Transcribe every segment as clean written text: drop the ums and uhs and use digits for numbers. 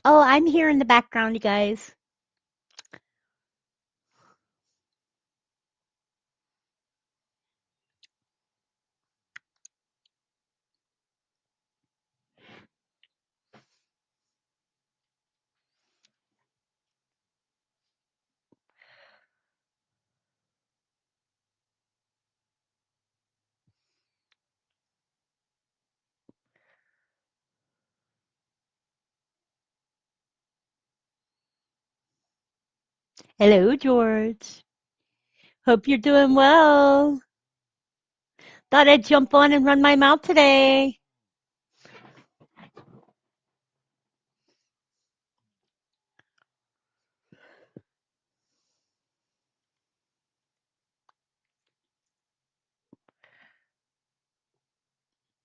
Oh, I'm here in the background, you guys. Hello, George. Hope you're doing well. Thought I'd jump on and run my mouth today.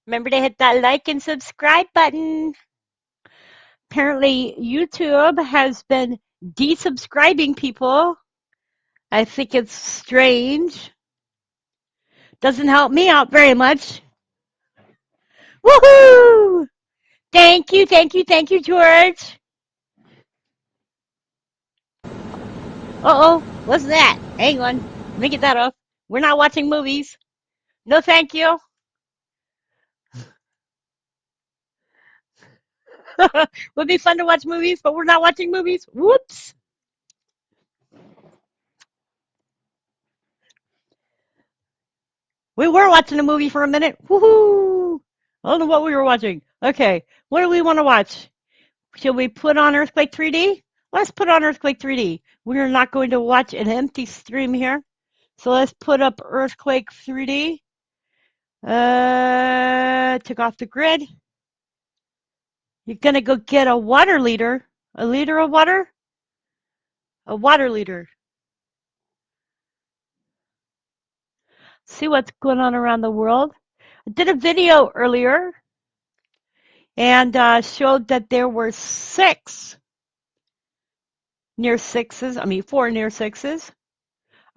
Remember to hit that like and subscribe button. Apparently, YouTube has been desubscribing people. I think it's strange. Doesn't help me out very much. Woohoo! Thank you, George. Uh-oh, what's that? Hang on, let me get that off. We're not watching movies. No, thank you. Would be fun to watch movies, but we're not watching movies. Whoops. We were watching a movie for a minute. Woohoo! I don't know what we were watching. Okay, what do we want to watch? Should we put on Earthquake 3D? Let's put on Earthquake 3D. We're not going to watch an empty stream here. So let's put up Earthquake 3D. Took off the grid. You're going to go get a water liter. A liter of water? A water liter. See what's going on around the world. I did a video earlier and showed that there were four near sixes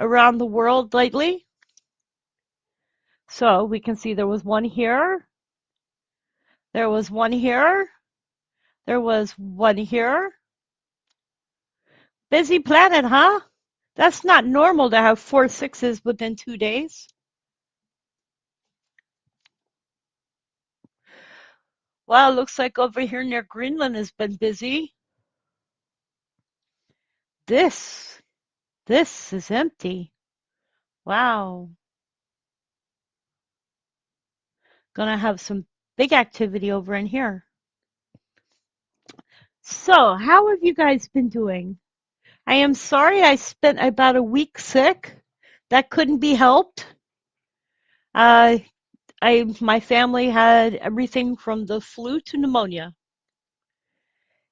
around the world lately. So we can see there was one here, there was one here, there was one here. Busy planet, huh? That's not normal to have 4 sixes within 2 days. Well, looks like over here near Greenland has been busy. This, this is empty. Wow. Gonna have some big activity over in here. So, how have you guys been doing? I am sorry I spent about a week sick. That couldn't be helped. Uh, my family had everything from the flu to pneumonia,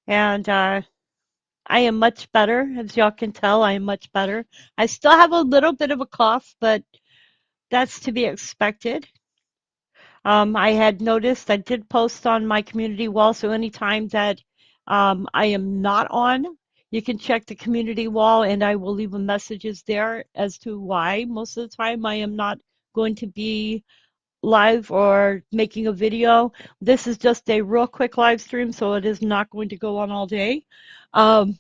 and I am much better. As y'all can tell, I am much better. I still have a little bit of a cough, but that's to be expected. I had noticed I did post on my community wall, so anytime that I am not on, you can check the community wall and I will leave messages there as to why most of the time I am not going to be live or making a video. This is just a real quick live stream, so it is not going to go on all day. Um,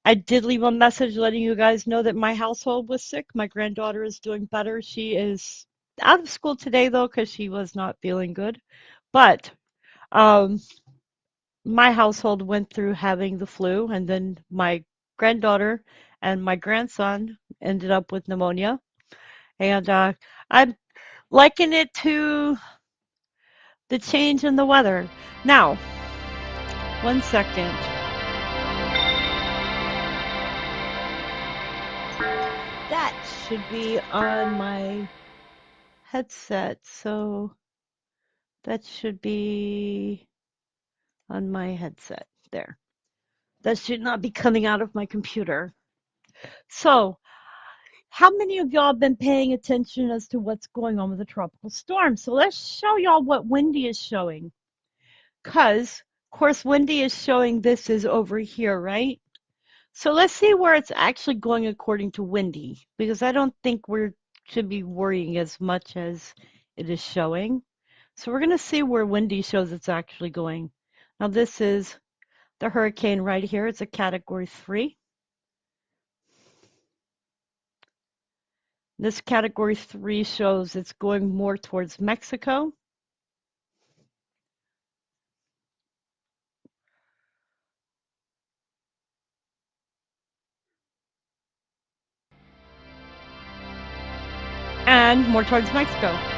I did leave a message letting you guys know that my household was sick. My granddaughter is doing better. She is out of school today, though, because she was not feeling good. But um, my household went through having the flu, and then my granddaughter and my grandson ended up with pneumonia. And I'm liking it to the change in the weather. Now, one second. That should be on my headset, so that should be on my headset there. That should not be coming out of my computer. So, how many of y'all have been paying attention as to what's going on with the tropical storm? So let's show y'all what Wendy is showing. Because, of course, Wendy is showing this is over here, right? So let's see where it's actually going according to Wendy, because I don't think we should be worrying as much as it is showing. So we're going to see where Wendy shows it's actually going. Now this is The hurricane right here is a Category 3. This Category 3 shows it's going more towards Mexico. And more towards Mexico.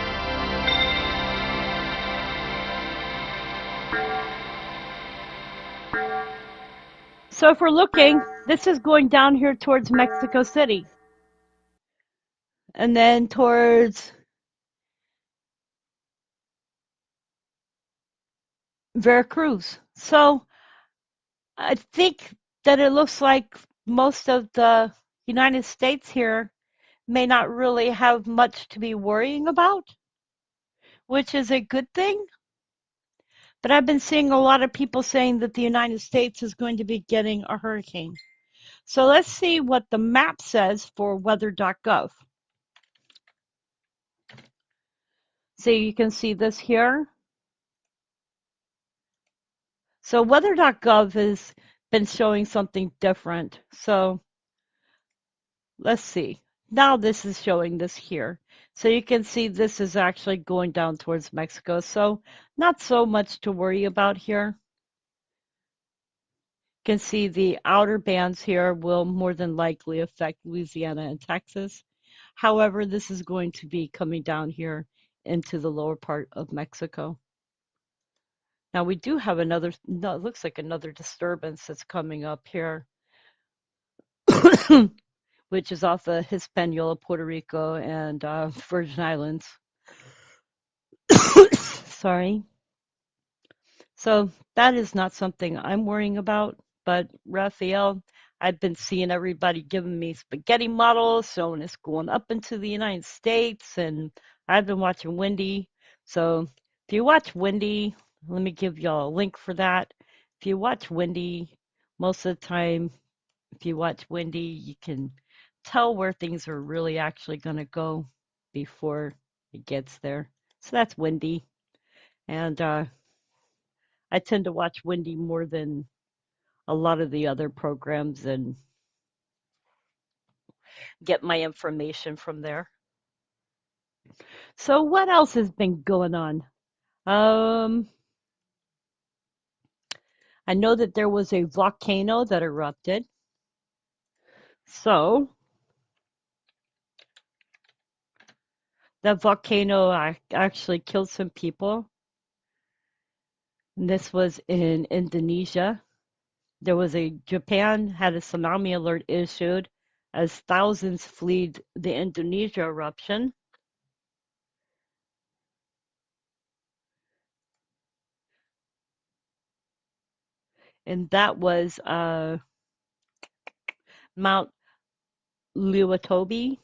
So if we're looking, this is going down here towards Mexico City. And then towards Veracruz. So I think that it looks like most of the United States here may not really have much to be worrying about, which is a good thing. But I've been seeing a lot of people saying that the United States is going to be getting a hurricane. So let's see what the map says for weather.gov. So you can see this here. So weather.gov has been showing something different. So let's see. Now this is showing this here. So you can see this is actually going down towards Mexico. So not so much to worry about here. You can see the outer bands here will more than likely affect Louisiana and Texas. However, this is going to be coming down here into the lower part of Mexico. Now we do have another, no, it looks like another disturbance that's coming up here, which is off the Hispaniola, Puerto Rico, and Virgin Islands. Sorry. So that is not something I'm worrying about. But Raphael, I've been seeing everybody giving me spaghetti models, showing it's going up into the United States, and I've been watching Wendy. So if you watch Wendy, let me give y'all a link for that. If you watch Wendy, most of the time, if you watch Wendy, you can tell where things are really actually going to go before it gets there. So that's Wendy. And I tend to watch Wendy more than a lot of the other programs and get my information from there. So what else has been going on? Um, I know that there was a volcano that erupted. So that volcano actually killed some people. And this was in Indonesia. Japan had a tsunami alert issued as thousands fled the Indonesia eruption. And that was Mount Liwatobi,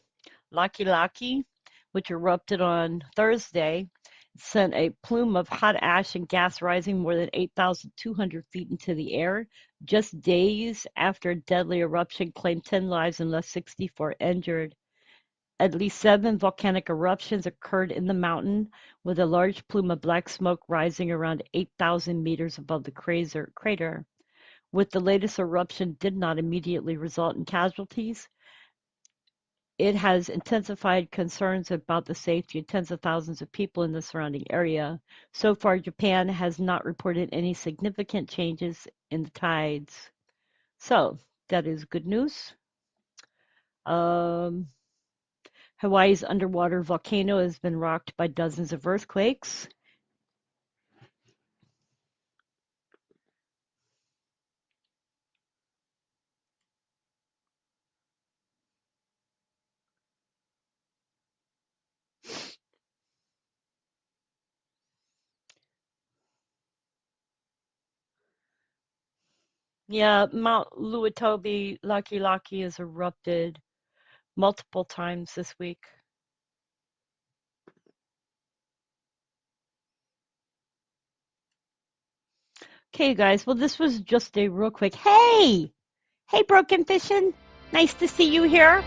Laki, which erupted on Thursday, sent a plume of hot ash and gas rising more than 8,200 feet into the air, just days after a deadly eruption claimed 10 lives and left 64 injured. At least 7 volcanic eruptions occurred in the mountain, with a large plume of black smoke rising around 8,000 meters above the crater. With the latest eruption did not immediately result in casualties, it has intensified concerns about the safety of tens of thousands of people in the surrounding area. So far, Japan has not reported any significant changes in the tides. So that is good news. Um, Hawaii's underwater volcano has been rocked by dozens of earthquakes. Yeah, Mount Luatobi Laki has erupted multiple times this week. Okay, guys. Well, this was just a real quick. Hey, Broken Fishin'. Nice to see you here.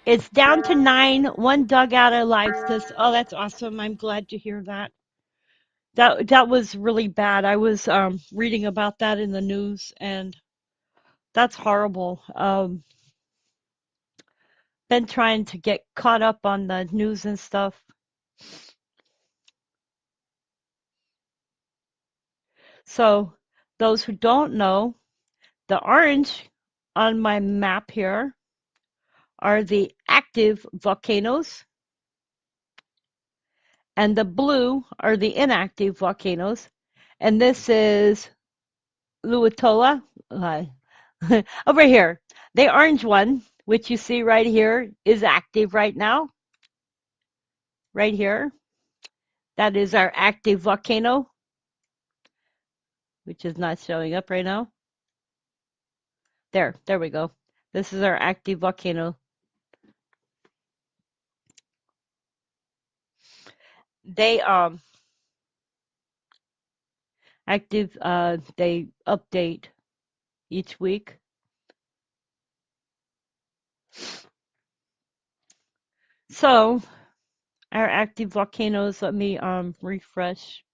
It's down to 9. One dug out alive. Says, "Oh, that's awesome. I'm glad to hear that." That was really bad. I was reading about that in the news, and that's horrible. Been trying to get caught up on the news and stuff. So, those who don't know, the orange on my map here are the active volcanoes, and the blue are the inactive volcanoes. And this is Luatola. Uh, over here. The orange one, which you see right here, is active right now. Right here. That is our active volcano, which is not showing up right now. There we go. This is our active volcano. They active they update each week. So our active volcanoes, let me refresh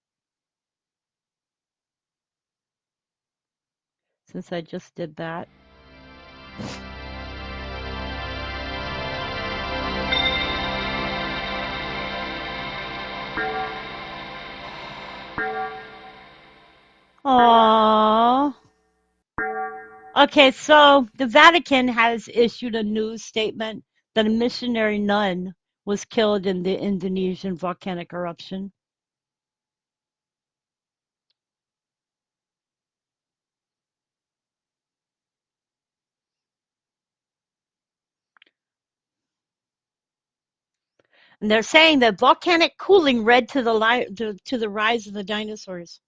since I just did that. Aww. Okay, so the Vatican has issued a news statement that a missionary nun was killed in the Indonesian volcanic eruption. And they're saying that volcanic cooling led to the rise of the dinosaurs.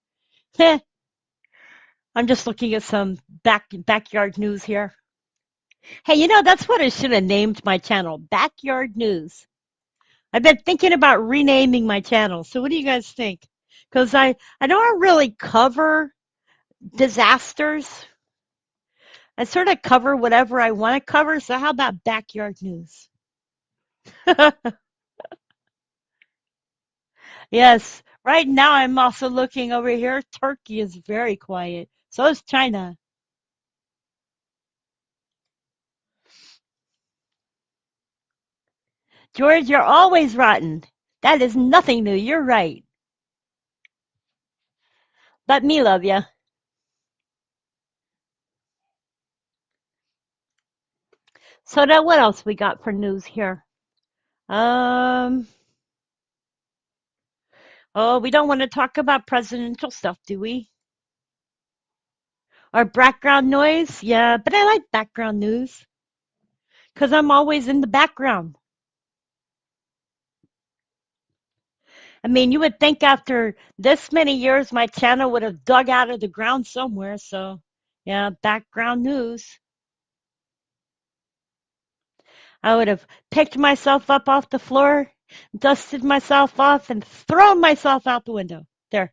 I'm just looking at some backyard news here. Hey, that's what I should have named my channel, Backyard News. I've been thinking about renaming my channel. So what do you guys think? Because I don't really cover disasters. I sort of cover whatever I want to cover. So how about backyard news? Yes. Right now, I'm also looking over here. Turkey is very quiet. So is China. George, you're always rotten. That is nothing new. You're right. Let me love you. So now, what else we got for news here? Um. Oh, we don't want to talk about presidential stuff, do we? Or background noise? Yeah, but I like background news because I'm always in the background. I mean, you would think after this many years, my channel would have dug out of the ground somewhere. So, yeah, background news. I would have picked myself up off the floor, dusted myself off, and thrown myself out the window. There.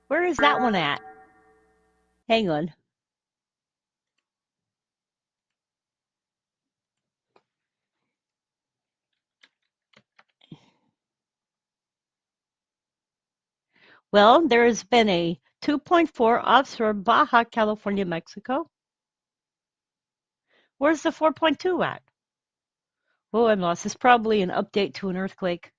Where is that one at? Hang on. Well, there has been a 2.4 offshore Baja California, Mexico. Where's the 4.2 at? Oh, I'm lost. It's probably an update to an earthquake.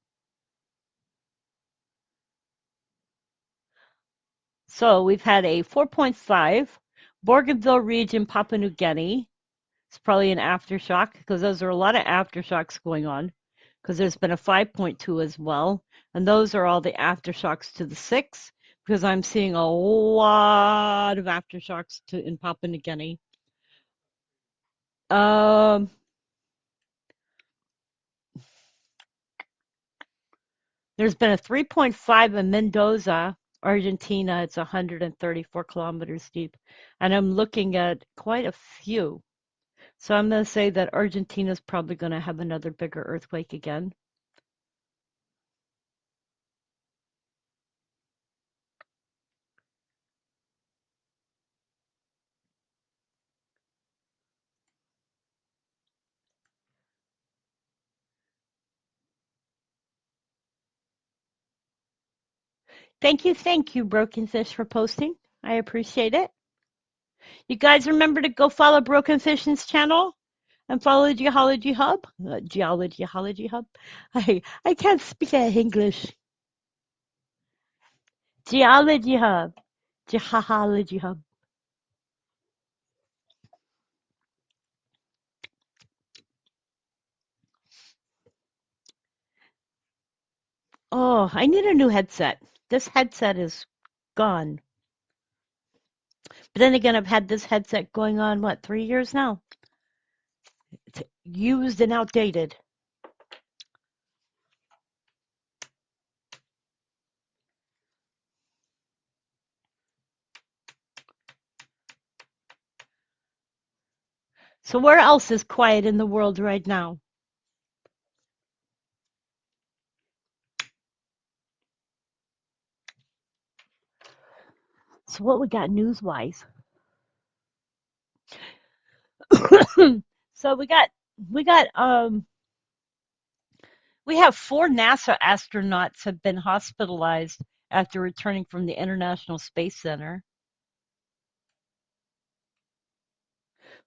So we've had a 4.5 Bougainville region, Papua New Guinea. It's probably an aftershock because those are a lot of aftershocks going on because there's been a 5.2 as well. And those are all the aftershocks to the 6 because I'm seeing a lot of aftershocks in Papua New Guinea. Um, there's been a 3.5 in Mendoza, Argentina. It's 134 kilometers deep. And I'm looking at quite a few. So I'm going to say that Argentina's probably going to have another bigger earthquake again. Thank you, Broken Fish, for posting. I appreciate it. You guys remember to go follow Broken Fish's channel and follow Geology Hub. Geology Hub. I can't speak English. Geology Hub. Geology Hub. Oh, I need a new headset. This headset is gone. But then again, I've had this headset going on, what, 3 years now? It's used and outdated. So where else is quiet in the world right now? So what we got news-wise? So we got we have 4 NASA astronauts have been hospitalized after returning from the International Space Center.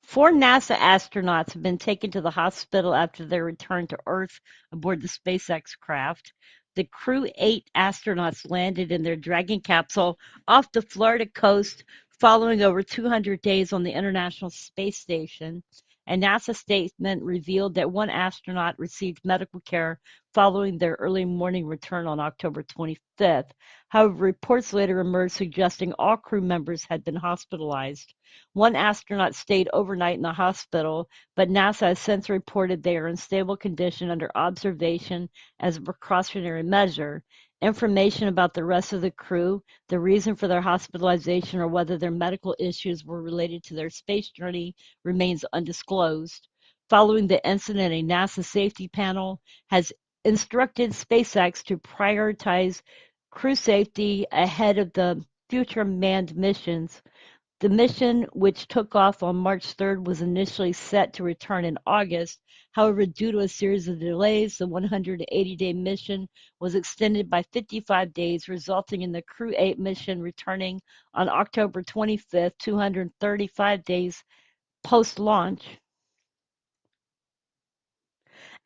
4 NASA astronauts have been taken to the hospital after their return to Earth aboard the SpaceX craft. The Crew 8 astronauts landed in their Dragon capsule off the Florida coast following over 200 days on the International Space Station. A NASA statement revealed that 1 astronaut received medical care following their early morning return on October 25th. However, reports later emerged suggesting all crew members had been hospitalized. 1 astronaut stayed overnight in the hospital, but NASA has since reported they are in stable condition under observation as a precautionary measure. Information about the rest of the crew, the reason for their hospitalization, or whether their medical issues were related to their space journey remains undisclosed. Following the incident, a NASA safety panel has instructed SpaceX to prioritize crew safety ahead of the future manned missions. The mission, which took off on March 3rd, was initially set to return in August. However, due to a series of delays, the 180-day mission was extended by 55 days, resulting in the Crew 8 mission returning on October 25th, 235 days post-launch.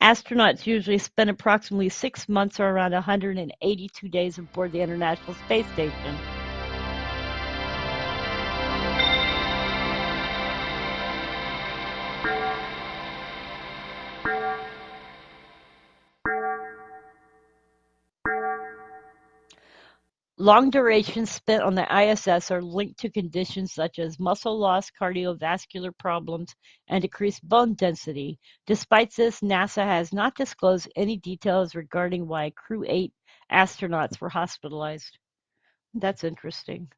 Astronauts usually spend approximately 6 months or around 182 days aboard the International Space Station. Long durations spent on the ISS are linked to conditions such as muscle loss, cardiovascular problems, and decreased bone density. Despite this, NASA has not disclosed any details regarding why Crew 8 astronauts were hospitalized. That's interesting.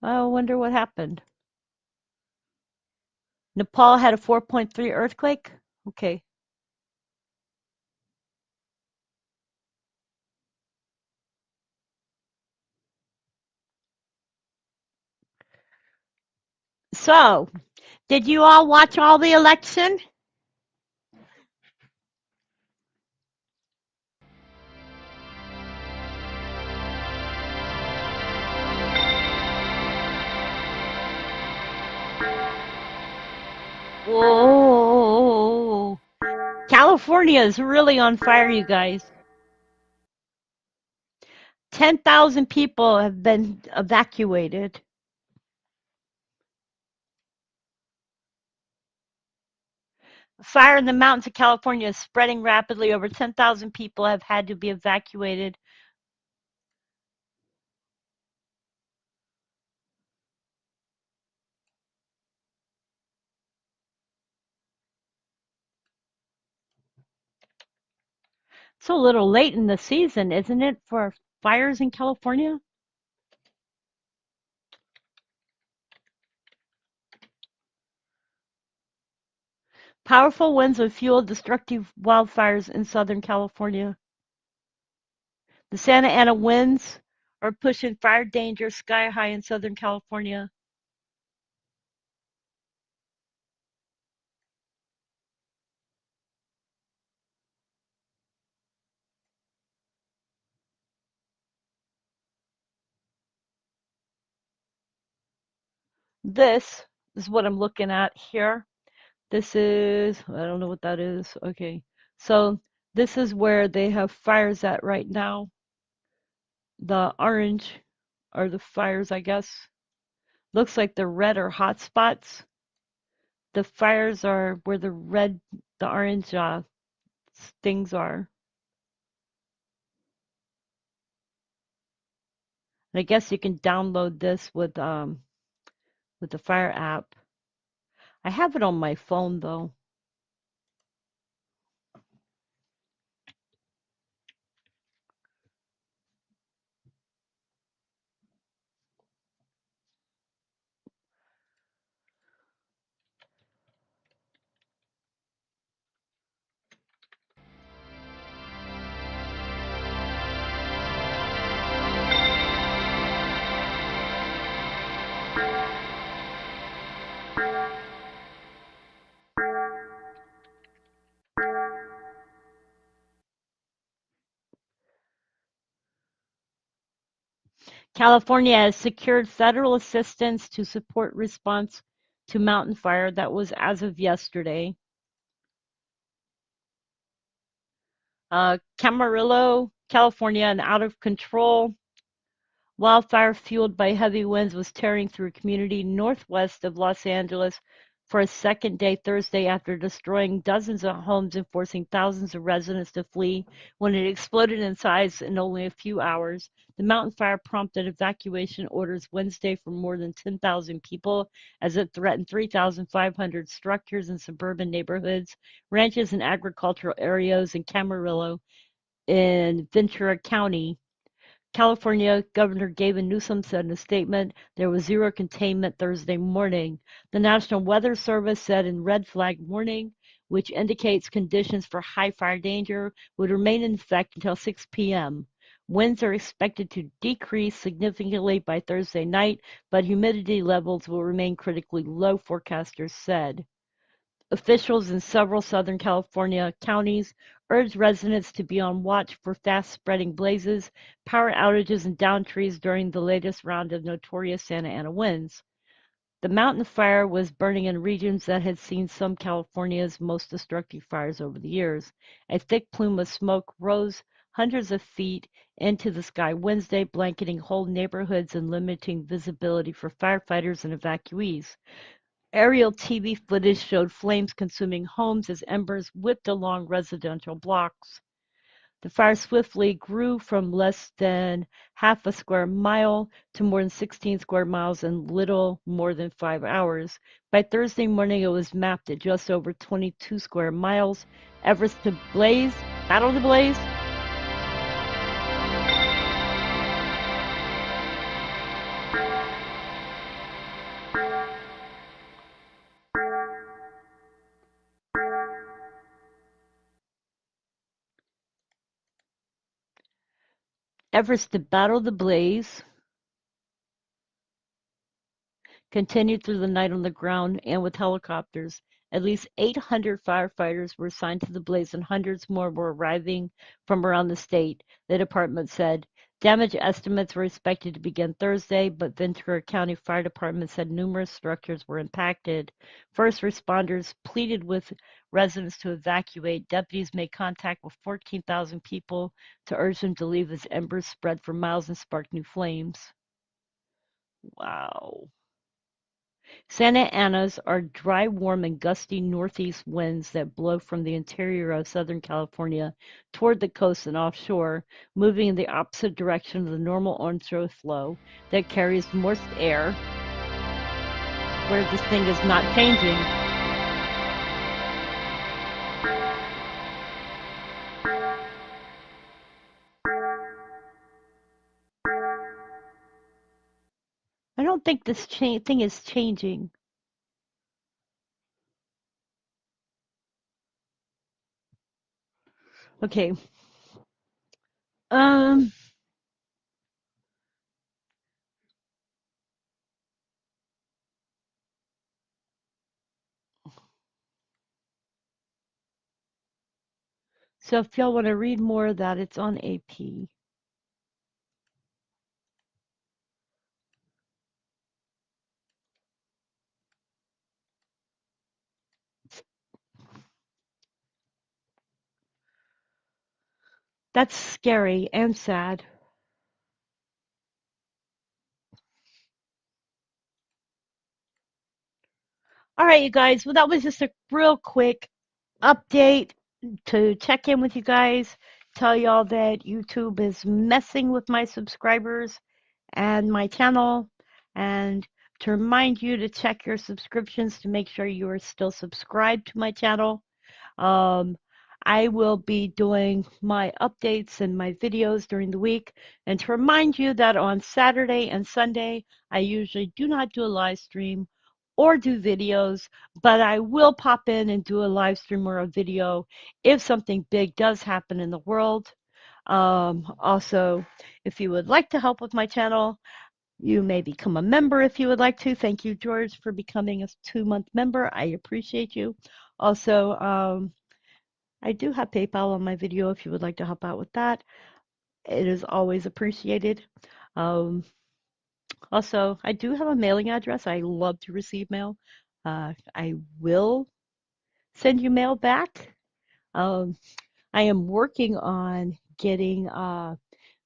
I wonder what happened. Nepal had a 4.3 earthquake? Okay. So, did you all watch all the election? Whoa. California is really on fire, you guys. 10,000 people have been evacuated. Fire in the mountains of California is spreading rapidly. Over 10,000 people have had to be evacuated. It's a little late in the season, isn't it, for fires in California? Powerful winds have fueled destructive wildfires in Southern California. The Santa Ana winds are pushing fire danger sky high in Southern California. This is what I'm looking at here. This is, I don't know what that is. Okay. So this is where they have fires at right now. The orange are the fires, I guess. Looks like the red are hot spots. The fires are where the orange things are. And I guess you can download this with the Fire app. I have it on my phone though. California has secured federal assistance to support response to mountain fire. That was as of yesterday. Camarillo, California, an out of control wildfire fueled by heavy winds was tearing through a community northwest of Los Angeles for a second day Thursday after destroying dozens of homes and forcing thousands of residents to flee when it exploded in size in only a few hours. The mountain fire prompted evacuation orders Wednesday for more than 10,000 people as it threatened 3,500 structures in suburban neighborhoods, ranches, and agricultural areas in Camarillo in Ventura County. California Governor Gavin Newsom said in a statement there was zero containment Thursday morning. The National Weather Service said in red flag warning, which indicates conditions for high fire danger, would remain in effect until 6 p.m. Winds are expected to decrease significantly by Thursday night, but humidity levels will remain critically low, forecasters said. Officials in several Southern California counties urged residents to be on watch for fast-spreading blazes, power outages, and downed trees during the latest round of notorious Santa Ana winds. The mountain fire was burning in regions that had seen some of California's most destructive fires over the years. A thick plume of smoke rose hundreds of feet into the sky Wednesday, blanketing whole neighborhoods and limiting visibility for firefighters and evacuees. Aerial TV footage showed flames consuming homes as embers whipped along residential blocks. The fire swiftly grew from less than half a square mile to more than 16 square miles in little more than 5 hours. By Thursday morning, it was mapped at just over 22 square miles. Efforts to battle the blaze. Efforts to battle the blaze continued through the night on the ground and with helicopters. At least 800 firefighters were assigned to the blaze and hundreds more were arriving from around the state, the department said. Damage estimates were expected to begin Thursday, but Ventura County Fire Department said numerous structures were impacted. First responders pleaded with residents to evacuate. Deputies made contact with 14,000 people to urge them to leave as embers spread for miles and sparked new flames. Wow. Santa Anas are dry, warm, and gusty northeast winds that blow from the interior of Southern California toward the coast and offshore, moving in the opposite direction of the normal onshore flow that carries moist air, where this thing is not changing. don't think this thing is changing. Okay. Um. So if y'all want to read more of that, it's on AP. That's scary and sad. All right, you guys. Well, that was just a real quick update to check in with you guys, tell y'all that YouTube is messing with my subscribers and my channel, and to remind you to check your subscriptions to make sure you are still subscribed to my channel. Um, I will be doing my updates and my videos during the week. And to remind you that on Saturday and Sunday, I usually do not do a live stream or do videos, but I will pop in and do a live stream or a video if something big does happen in the world. Also, if you would like to help with my channel, you may become a member if you would like to. Thank you, George, for becoming a 2-month member. I appreciate you. Also, I do have PayPal on my video if you would like to help out with that. It is always appreciated. Um, Also, I do have a mailing address. I love to receive mail. I will send you mail back. Um, I am working on getting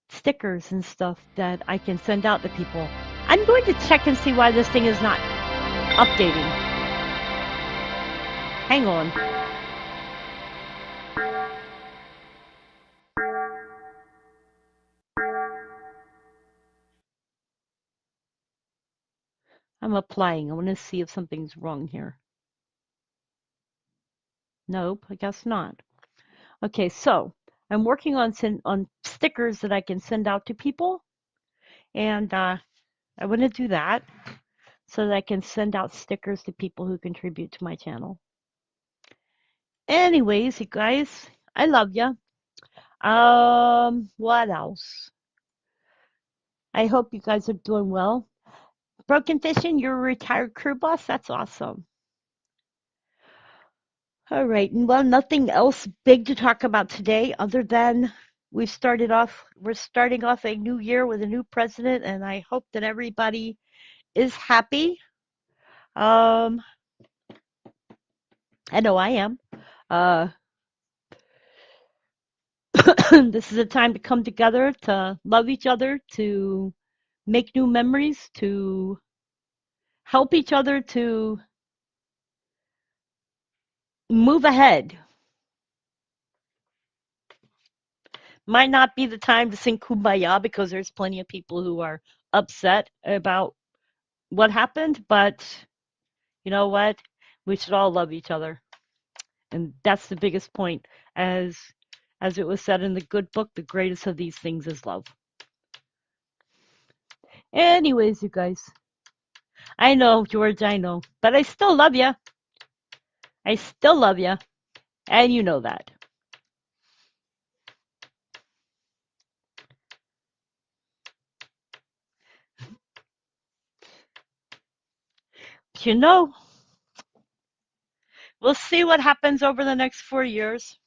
stickers and stuff that I can send out to people. I'm going to check and see why this thing is not updating. Hang on. I'm applying. I want to see if something's wrong here. Nope, I guess not. Okay, so I'm working on stickers that I can send out to people, and I want to do that so that I can send out stickers to people who contribute to my channel. Anyways, you guys, I love you. What else? I hope you guys are doing well. Broken Fishing, you're a retired crew boss. That's awesome. All right, and well, nothing else big to talk about today other than we're starting off a new year with a new president, and I hope that everybody is happy. Um, I know I am. Uh, this is a time to come together, to love each other, to make new memories, to help each other to move ahead. Might not be the time to sing kumbaya because there's plenty of people who are upset about what happened, but you know what? We should all love each other. And that's the biggest point. As it was said in the good book, the greatest of these things is love. Anyways, you guys, I know, George, I know, but I still love you. I still love you, and you know that. But you know, we'll see what happens over the next 4 years.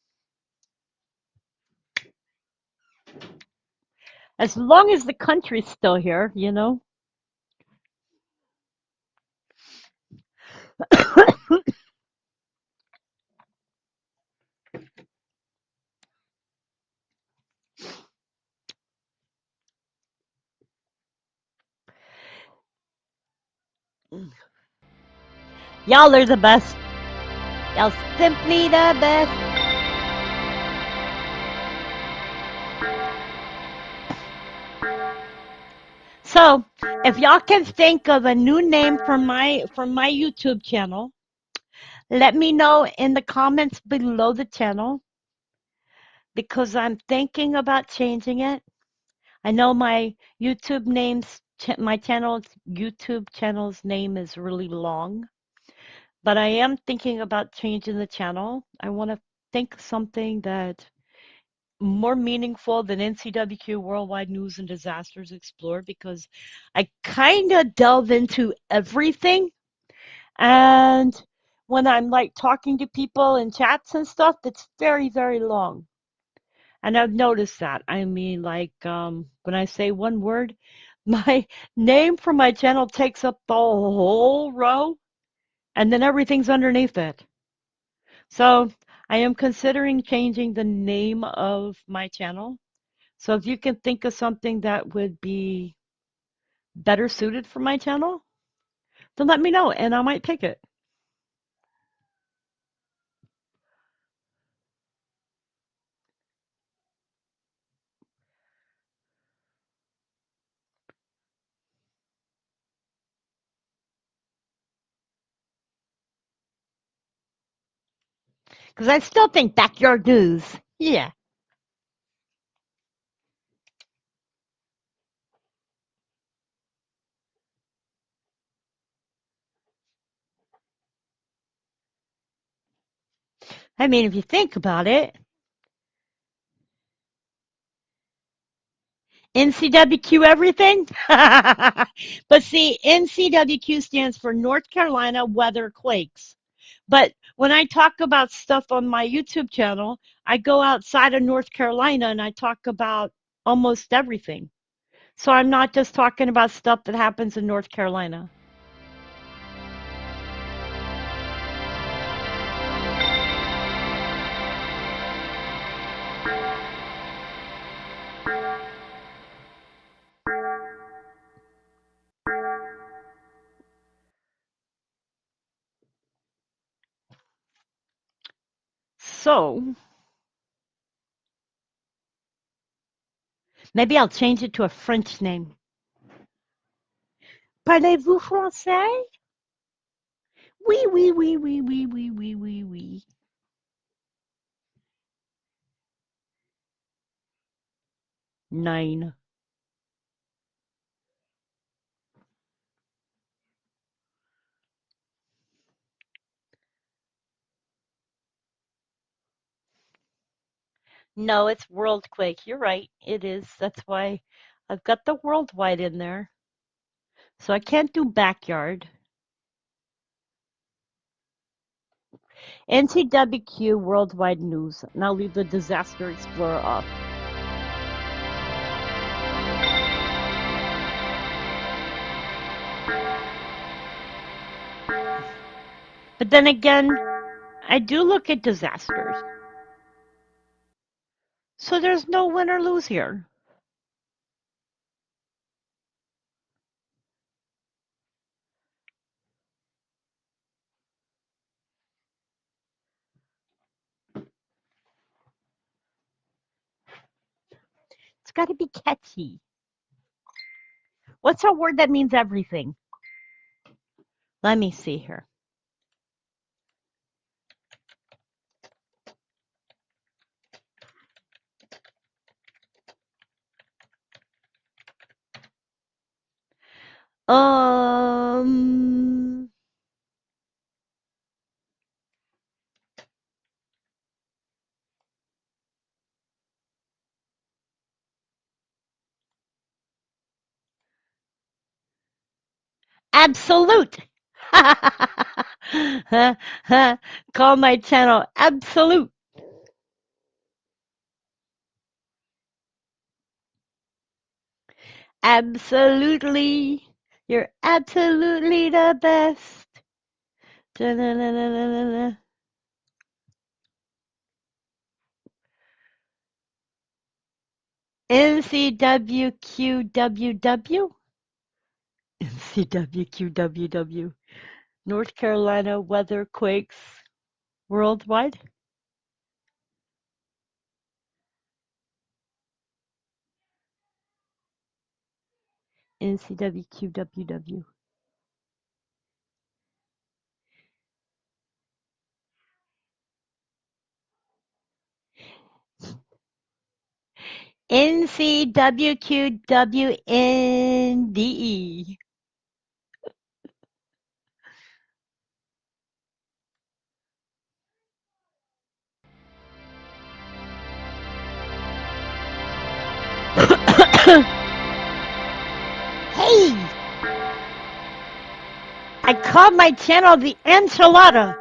As long as the country's still here, you know. Y'all are the best. Y'all simply the best. So, if y'all can think of a new name for my YouTube channel, let me know in the comments below the channel because I'm thinking about changing it. I know my YouTube name's my channel's YouTube channel's name is really long, but I am thinking about changing the channel. I want to think of something that more meaningful than NCWQ Worldwide News and Disasters Explored because I kind of delve into everything. And when I'm like talking to people in chats and stuff, it's very, very long. And I've noticed that. I mean, like when I say one word, my name for my channel takes up the whole row, and then everything's underneath it. So I am considering changing the name of my channel. So if you can think of something that would be better suited for my channel, then let me know and I might pick it. Because I still think backyard news. Yeah. I mean, if you think about it, NCWQ everything. But see, NCWQ stands for North Carolina Weather Quakes. But when I talk about stuff on my YouTube channel, I go outside of North Carolina and I talk about almost everything. So I'm not just talking about stuff that happens in North Carolina. So maybe I'll change it to a French name. Parlez-vous français? Oui, oui, oui, oui, oui, oui, oui, oui, oui. 9. No, it's Worldquake. You're right. It is. That's why I've got the worldwide in there. So I can't do backyard. NCWQ Worldwide News. Now leave the Disaster Explorer off. But then again, I do look at disasters. So there's no win or lose here. It's got to be catchy. What's a word that means everything? Let me see here. Um, Absolute. Call my channel Absolute. Absolutely. You're absolutely the best. Da-na-na-na-na-na. NCWQWW. NCWQWW. North Carolina Weather Quakes Worldwide. NCWQWW. NCWQWN. NDE. Hey, I called my channel the enchilada.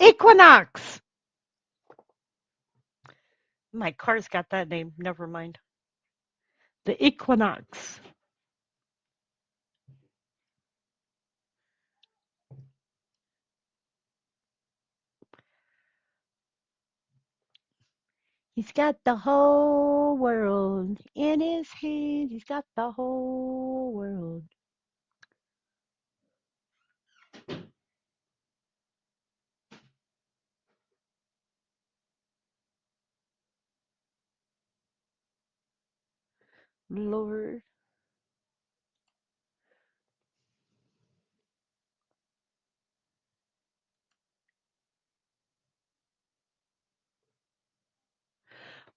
Equinox. My car's got that name. Never mind. The Equinox. He's got the whole world in his hand. He's got the whole world. Lord.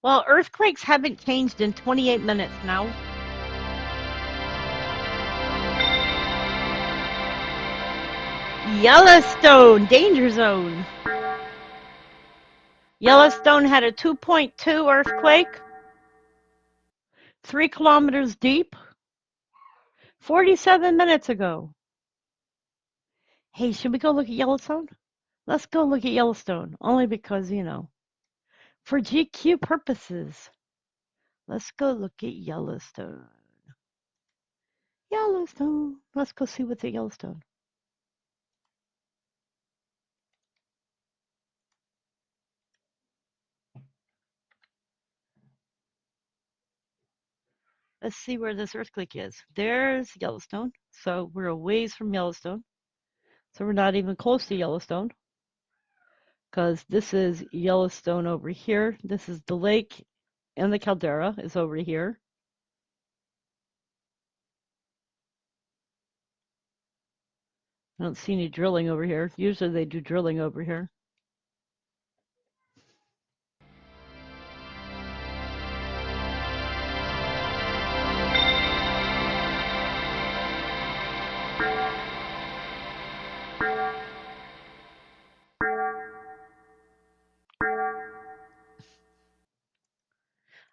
Well, earthquakes haven't changed in 28 minutes now. Yellowstone, danger zone. Yellowstone had a 2.2 earthquake, 3 kilometers deep, 47 minutes ago. Hey, should we go look at Yellowstone? Let's go look at Yellowstone, only because, for GQ purposes. Let's go look at Yellowstone. Yellowstone. Let's go see what's at Yellowstone. Let's see where this earthquake is. There's Yellowstone. So we're a ways from Yellowstone. So we're not even close to Yellowstone, because this is Yellowstone over here. This is the lake, and the caldera is over here. I don't see any drilling over here. Usually they do drilling over here.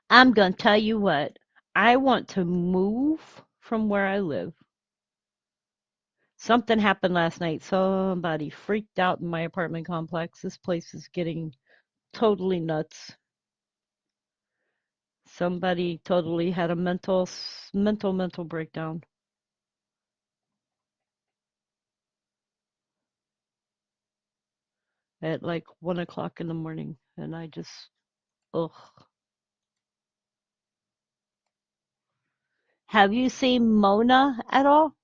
I'm going to tell you what. I want to move from where I live. Something happened last night. Somebody freaked out in my apartment complex. This place is getting totally nuts. Somebody totally had a mental breakdown. At like 1 o'clock in the morning, and I just, ugh. Have you seen Mona at all?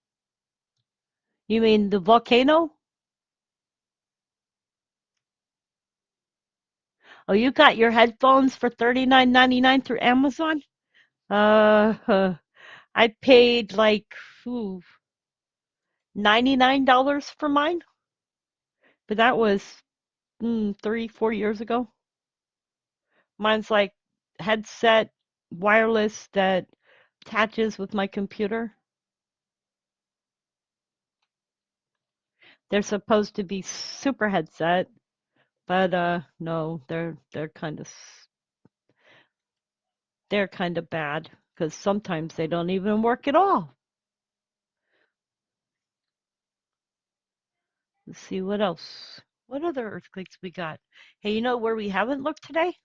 You mean the volcano? Oh, you got your headphones for $39.99 through Amazon? I paid like $99 for mine, but that was 3-4 years ago. Mine's like headset, wireless that attaches with my computer. They're supposed to be super headset, but no, they're kind of bad because sometimes they don't even work at all. Let's see what else. What other earthquakes we got? Hey, you know where we haven't looked today?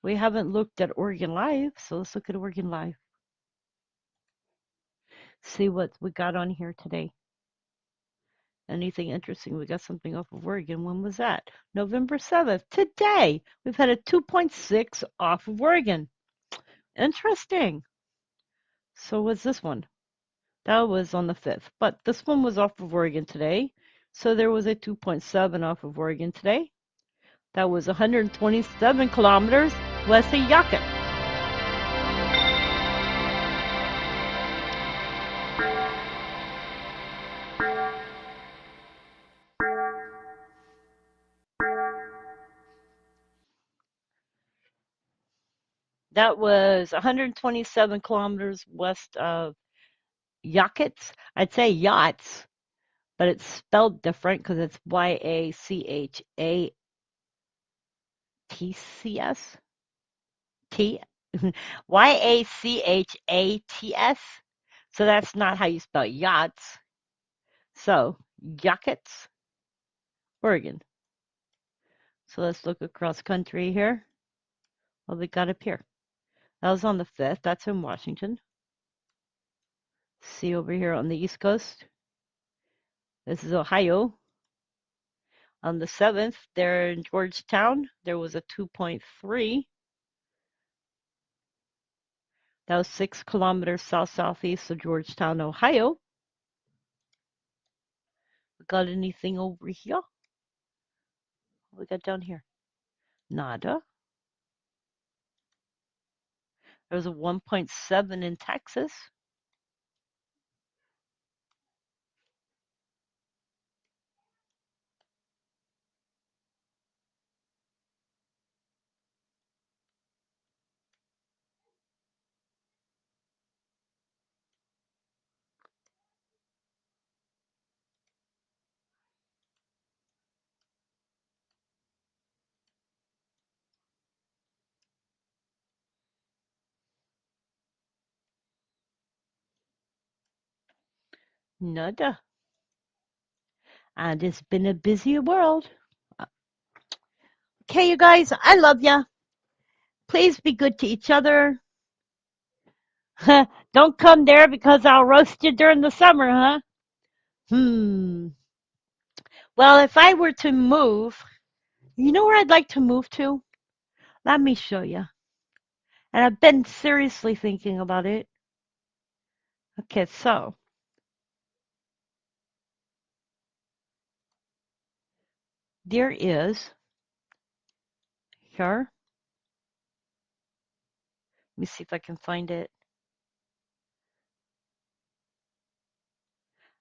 We haven't looked at Oregon Live, so let's look at Oregon Live. See what we got on here today. Anything interesting? We got something off of Oregon. When was that? November 7th. Today, we've had a 2.6 off of Oregon. Interesting. So what's this one? That was on the 5th. But this one was off of Oregon today. So there was a 2.7 off of Oregon today. That was 127 kilometers west of Yakutat. That was 127 kilometers west of Yakutsk. I'd say yachts, but it's spelled different because it's Yachatcs. T Yachats. So that's not how you spell yachts. So Yakutsk, Oregon. So let's look across country here. What we got up here? That was on the 5th. That's in Washington. See over here on the East Coast. This is Ohio. On the 7th, there in Georgetown, there was a 2.3. That was 6 kilometers south-southeast of Georgetown, Ohio. Got anything over here? What we got down here? Nada. There was a 1.7 in Texas. Nada. And it's been a busy world. Okay, you guys, I love ya. Please be good to each other. Don't come there because I'll roast you during the summer, huh? Well, if I were to move, you know where I'd like to move to? Let me show you. And I've been seriously thinking about it. Okay, so there is here. Let me see if I can find it.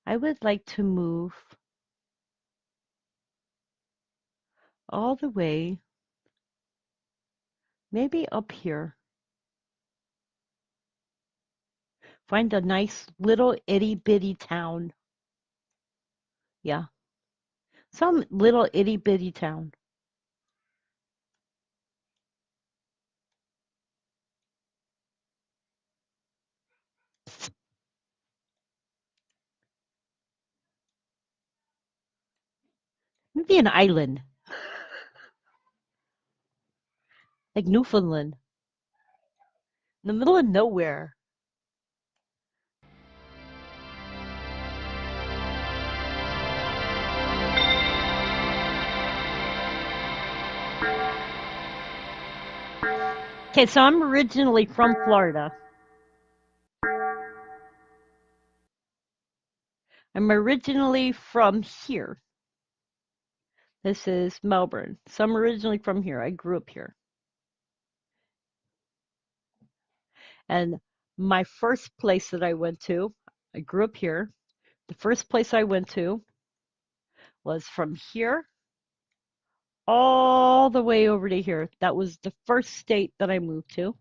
I would like to move all the way, maybe up here. Find a nice little itty bitty town. Yeah, some little itty bitty town. Maybe an island, like Newfoundland, in the middle of nowhere. Okay, so I'm originally from Florida. I'm originally from here. This is Melbourne. So I'm originally from here. I grew up here. And my first place that I went to, I grew up here. The first place I went to was from here all the way over to here. That was the first state that I moved to,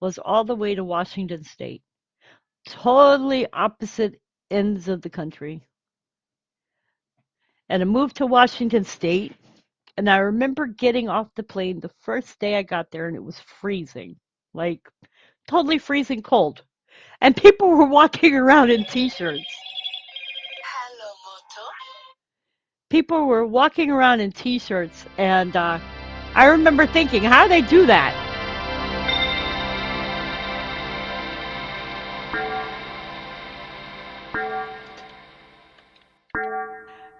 was all the way to Washington State. Totally opposite ends of the country. And I moved to Washington State, and I remember getting off the plane the first day I got there, and it was freezing, like totally freezing cold. And people were walking around in t-shirts. People were walking around in t-shirts, and I remember thinking, how do they do that?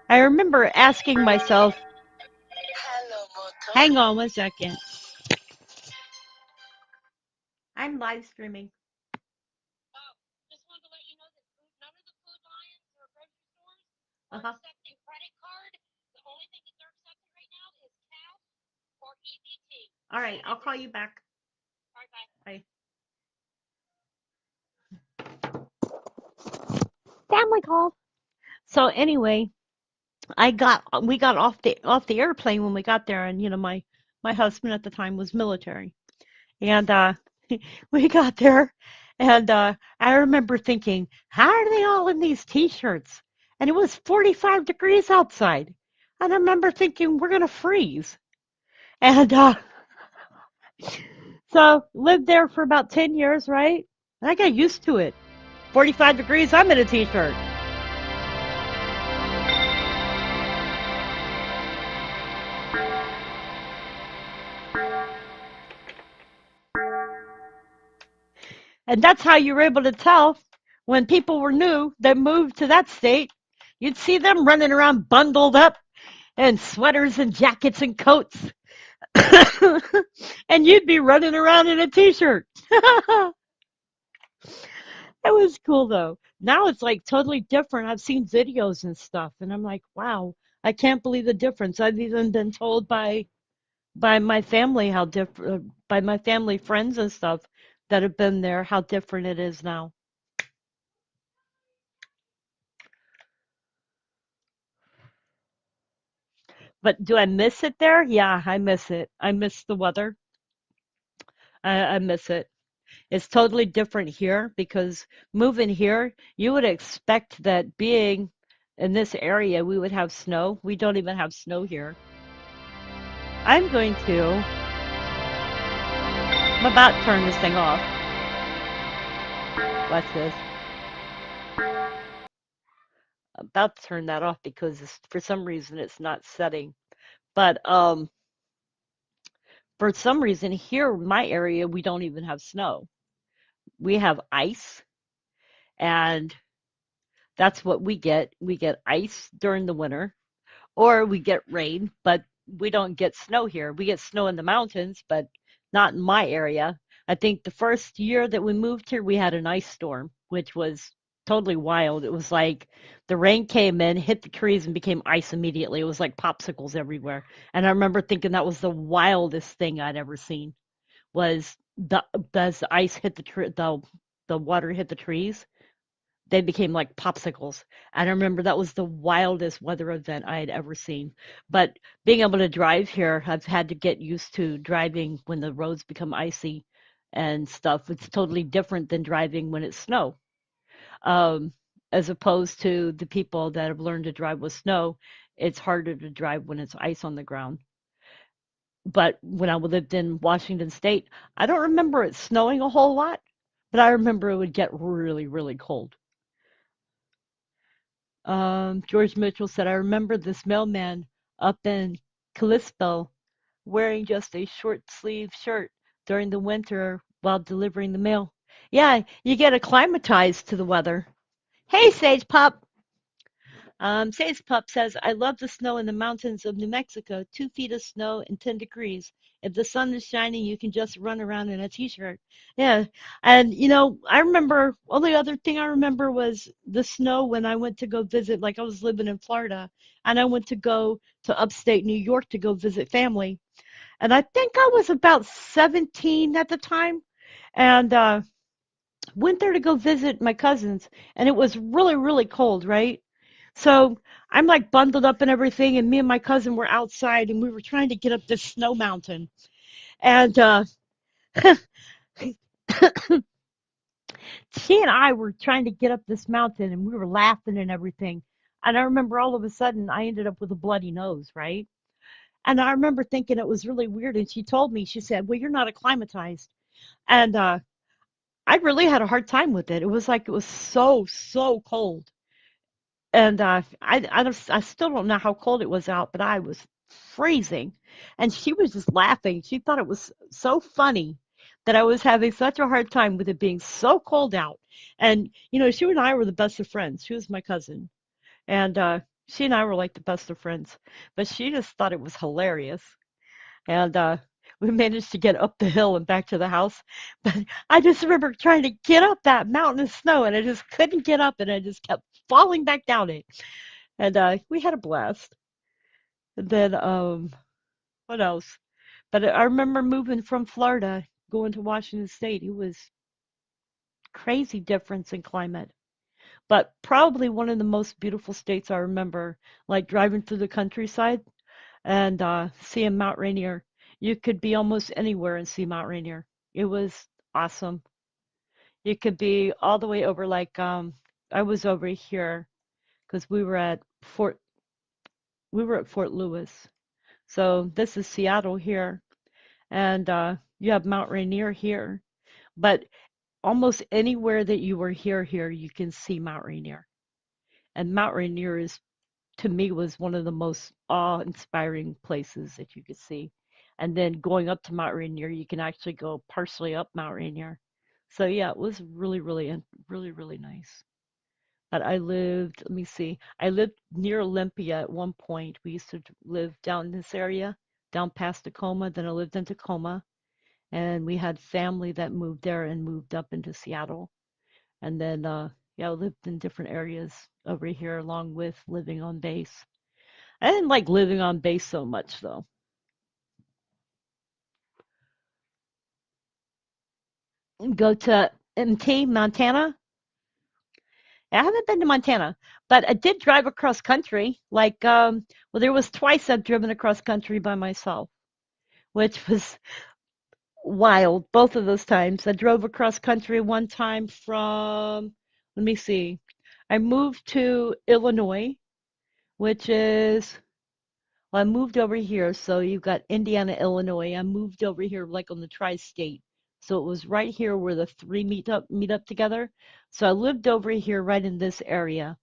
I remember asking myself, hang on one second. I'm live streaming. Uh-huh. All right, I'll call you back. Bye. Family call. So anyway, we got off the airplane when we got there, and my husband at the time was military, And we got there, and I remember thinking, how are they all in these t-shirts? And it was 45 degrees outside. And I remember thinking, we're going to freeze. And so lived there for about 10 years, right? And I got used to it. 45 degrees, I'm in a t-shirt. And that's how you were able to tell when people were new that moved to that state. You'd see them running around bundled up in sweaters and jackets and coats. And you'd be running around in a t-shirt. It was cool though. Now it's like totally different. I've seen videos and stuff and I'm like, wow, I can't believe the difference. I've even been told by my family how different, by my family friends and stuff that have been there how different it is now. But do I miss it there? Yeah, I miss it. I miss the weather. I miss it. It's totally different here because moving here, you would expect that being in this area, we would have snow. We don't even have snow here. I'm about to turn this thing off. Watch this. I'm about to turn that off because for some reason it's not setting. But for some reason here in my area, we don't even have snow. We have ice, and that's what we get. We get ice during the winter, or we get rain, but we don't get snow here. We get snow in the mountains, but not in my area. I think the first year that we moved here, we had an ice storm, which was totally wild. It was like the rain came in, hit the trees, and became ice immediately. It was like popsicles everywhere. And I remember thinking that was the wildest thing I'd ever seen. Was the as the ice hit the water hit the trees, they became like popsicles. And I remember that was the wildest weather event I had ever seen. But being able to drive here, I've had to get used to driving when the roads become icy and stuff. It's totally different than driving when it's snow. Um, as opposed to the people that have learned to drive with snow, it's harder to drive when it's ice on the ground. But when I lived in Washington State, I don't remember it snowing a whole lot, but I remember it would get really, really cold. George Mitchell said, I remember this mailman up in Kalispell wearing just a short sleeve shirt during the winter while delivering the mail. Yeah, you get acclimatized to the weather. Hey, Sage Pup. Sage Pup says, I love the snow in the mountains of New Mexico. 2 feet of snow and 10 degrees. If the sun is shining, you can just run around in a t-shirt. Yeah. And, I remember, only other thing I remember was the snow when I went to go visit, like I was living in Florida, and I went to go to upstate New York to go visit family. And I think I was about 17 at the time. And went there to go visit my cousins, and it was really, really cold, right? So I'm like bundled up and everything, and me and my cousin were outside, and we were trying to get up this snow mountain. And she and I were trying to get up this mountain, and we were laughing and everything. And I remember all of a sudden I ended up with a bloody nose, right? And I remember thinking it was really weird. And she told me, she said, well, you're not acclimatized. And I really had a hard time with it. It was like it was so, so cold. And I still don't know how cold it was out, but I was freezing. And she was just laughing. She thought it was so funny that I was having such a hard time with it being so cold out. And, she and I were the best of friends. She was my cousin. And she and I were like the best of friends. But she just thought it was hilarious. And we managed to get up the hill and back to the house. But I just remember trying to get up that mountain of snow, and I just couldn't get up, and I just kept falling back down it. And we had a blast. And then what else? But I remember moving from Florida, going to Washington State. It was crazy difference in climate. But probably one of the most beautiful states I remember, like driving through the countryside and seeing Mount Rainier. You could be almost anywhere and see Mount Rainier. It was awesome. You could be all the way over like I was over here because we were at Fort Lewis. So this is Seattle here, and you have Mount Rainier here. But almost anywhere that you were here, you can see Mount Rainier. And Mount Rainier is, to me, was one of the most awe-inspiring places that you could see. And then going up to Mount Rainier, you can actually go partially up Mount Rainier. So yeah, it was really nice. But I lived, let me see, I lived near Olympia at one point. We used to live down in this area, down past Tacoma. Then I lived in Tacoma, and we had family that moved there and moved up into Seattle. And then, yeah, I lived in different areas over here along with living on base. I didn't like living on base so much though. Go to MT, Montana. I haven't been to Montana, but I did drive across country. Like, well, there was twice I've driven across country by myself, which was wild. Both of those times, I drove across country one time from, let me see, I moved to Illinois, which is, well, I moved over here. So you've got Indiana, Illinois. I moved over here like on the tri-state. So it was right here where the three meet up together. So I lived over here right in this area.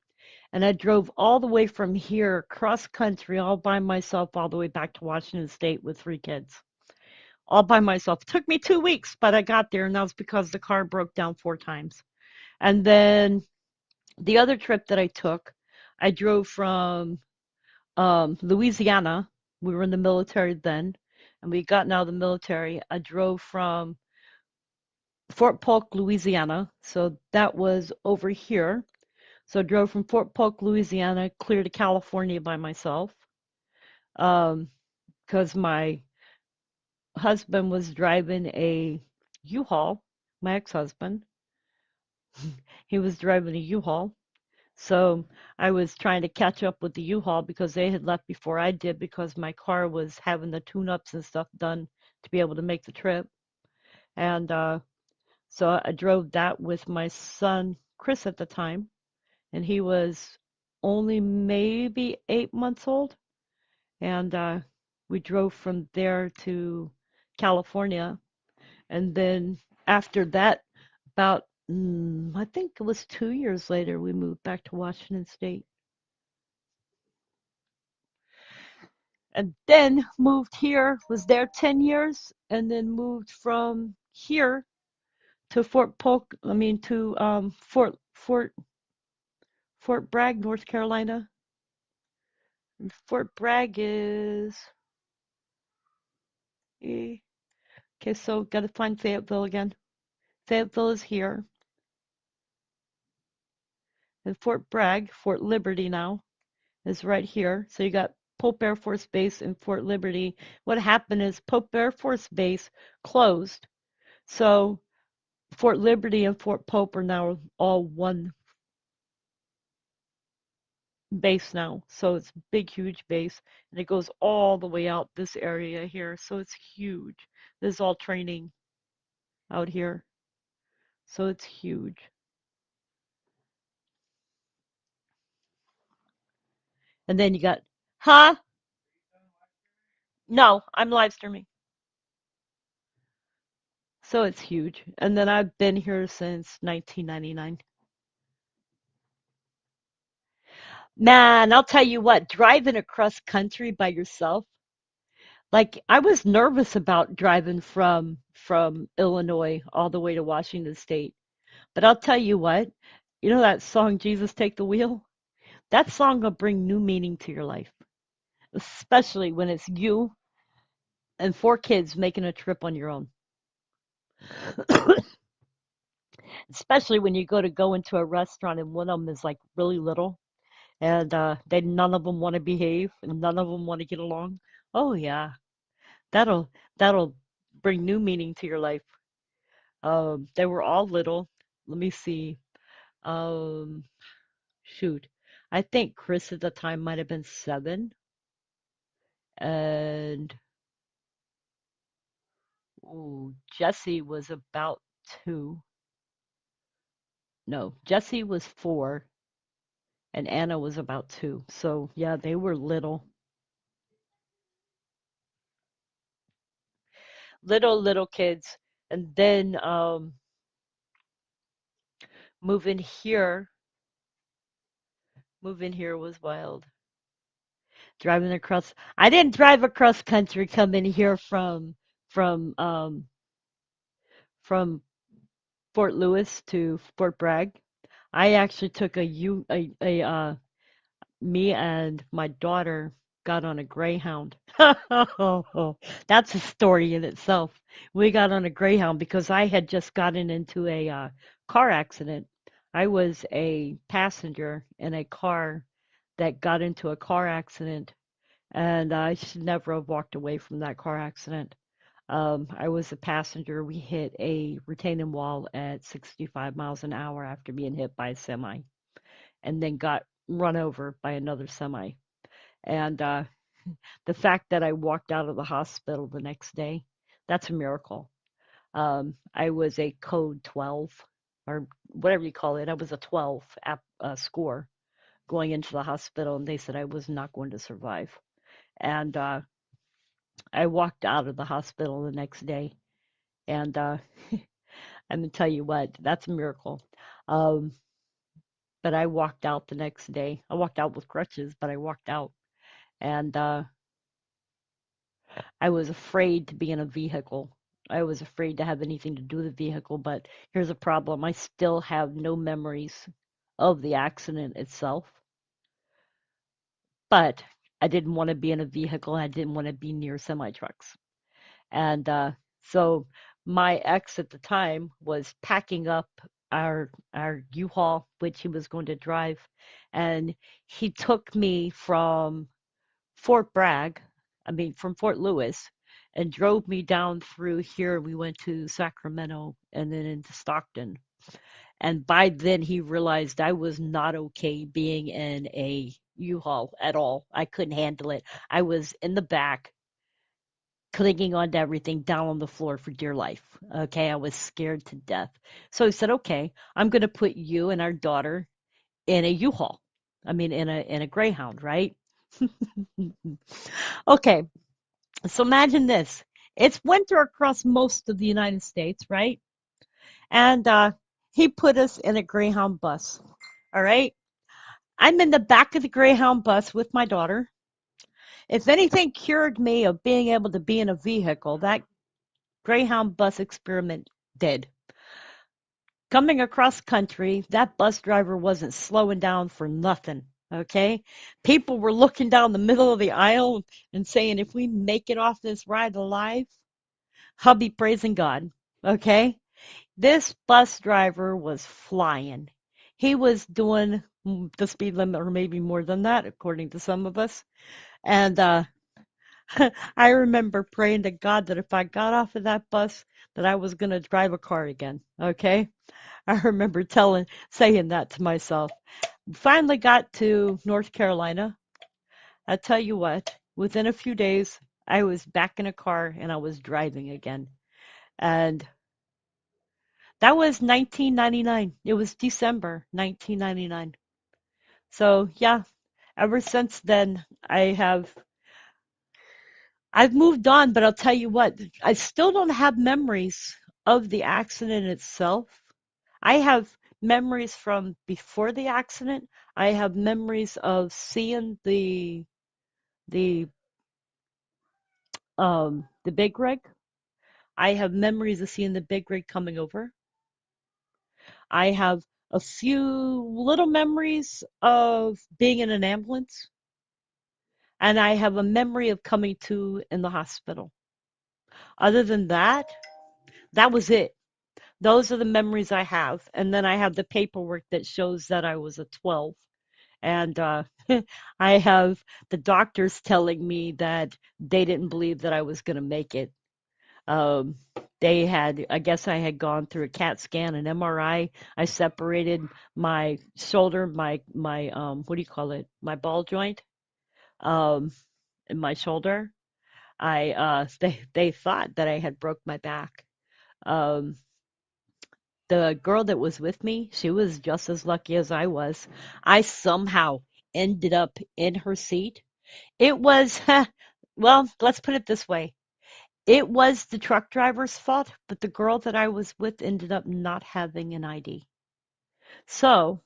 And I drove all the way from here cross country all by myself all the way back to Washington State with three kids. All by myself. It took me 2 weeks, but I got there, and that was because the car broke down four times. And then the other trip that I took, I drove from Louisiana. We were in the military then, and we got out of the military. I drove from Fort Polk, Louisiana. So that was over here. So I drove from Fort Polk, Louisiana, clear to California by myself. Um, because my husband was driving a U-Haul, my ex-husband. He was driving a U-Haul. So I was trying to catch up with the U-Haul because they had left before I did because my car was having the tune-ups and stuff done to be able to make the trip. And so I drove that with my son, Chris, at the time. And he was only maybe 8 months old. And we drove from there to California. And then after that, about I think it was 2 years later, we moved back to Washington State. And then moved here, was there 10 years, and then moved from here to Fort Polk, I mean to Fort Bragg, North Carolina. And Fort Bragg is eh, okay, so gotta find Fayetteville again. Fayetteville is here. And Fort Bragg, Fort Liberty now, is right here. So you got Pope Air Force Base and Fort Liberty. What happened is Pope Air Force Base closed. So Fort Liberty and Fort Pope are now all one base now. So it's a big, huge base. And it goes all the way out this area here. So it's huge. This is all training out here. So it's huge. And then you got, huh? No, I'm live streaming. So it's huge. And then I've been here since 1999. Man, I'll tell you what, driving across country by yourself, like I was nervous about driving from Illinois all the way to Washington State. But I'll tell you what, you know that song Jesus Take the Wheel? That song will bring new meaning to your life, especially when it's you and four kids making a trip on your own. Especially when you go into a restaurant and one of them is like really little and they none of them want to behave and none of them want to get along. Oh yeah, that'll that'll bring new meaning to your life. They were all little. Let me see. Um, shoot, I think Chris at the time might have been 7, and Ooh, Jesse was about 2. No, Jesse was 4 and Anna was about 2. So, yeah, they were little kids. And then moving here, moving here was wild. Driving across, I didn't drive across country coming here from from Fort Lewis to Fort Bragg. I actually took me and my daughter got on a Greyhound. That's a story in itself. We got on a Greyhound because I had just gotten into a car accident. I was a passenger in a car that got into a car accident, and I should never have walked away from that car accident. I was a passenger. We hit a retaining wall at 65 miles an hour after being hit by a semi, and then got run over by another semi. And the fact that I walked out of the hospital the next day, that's a miracle. I was a code 12 or whatever you call it. I was a 12 score going into the hospital, and they said I was not going to survive. And I walked out of the hospital the next day, and I'm gonna tell you what, that's a miracle. Um, but I walked out the next day. I walked out with crutches, but I walked out, and I was afraid to be in a vehicle. I was afraid to have anything to do with the vehicle, but here's a problem. I still have no memories of the accident itself, but I didn't want to be in a vehicle. I didn't want to be near semi trucks. And so my ex at the time was packing up our U-Haul, which he was going to drive, and he took me from Fort Bragg, I mean from Fort Lewis, and drove me down through here. We went to Sacramento and then into Stockton. And by then he realized I was not okay being in a U-Haul at all. I couldn't handle it. I was in the back clinging onto everything down on the floor for dear life. Okay, I was scared to death. So he said, "Okay, I'm going to put you and our daughter in a U-Haul. I mean, in a Greyhound, right?" Okay, so imagine this. It's winter across most of the United States, right? And he put us in a Greyhound bus. All right. I'm in the back of the Greyhound bus with my daughter. If anything cured me of being able to be in a vehicle, that Greyhound bus experiment did. Coming across country, that bus driver wasn't slowing down for nothing. Okay. People were looking down the middle of the aisle and saying, if we make it off this ride alive, I'll be praising God. Okay. This bus driver was flying. He was doing the speed limit or maybe more than that, according to some of us. And I remember praying to God that if I got off of that bus, that I was going to drive a car again. Okay. I remember saying that to myself. Finally got to North Carolina. I tell you what, within a few days, I was back in a car and I was driving again. And that was 1999. It was December 1999. So, yeah, ever since then, I've moved on, but I'll tell you what, I still don't have memories of the accident itself. I have memories from before the accident. I have memories of seeing the the big rig. I have memories of seeing the big rig coming over. I have a few little memories of being in an ambulance, and I have a memory of coming to in the hospital. Other than that, that was it. Those are the memories I have. And then I have the paperwork that shows that I was a 12. And I have the doctors telling me that they didn't believe that I was going to make it. Um, I guess I had gone through a CAT scan, an MRI. I separated my shoulder, what do you call it? My ball joint, um, in my shoulder. They thought that I had broke my back. Um, the girl that was with me, she was just as lucky as I was. I somehow ended up in her seat. It was, well, let's put it this way. It was the truck driver's fault, but the girl that I was with ended up not having an ID. So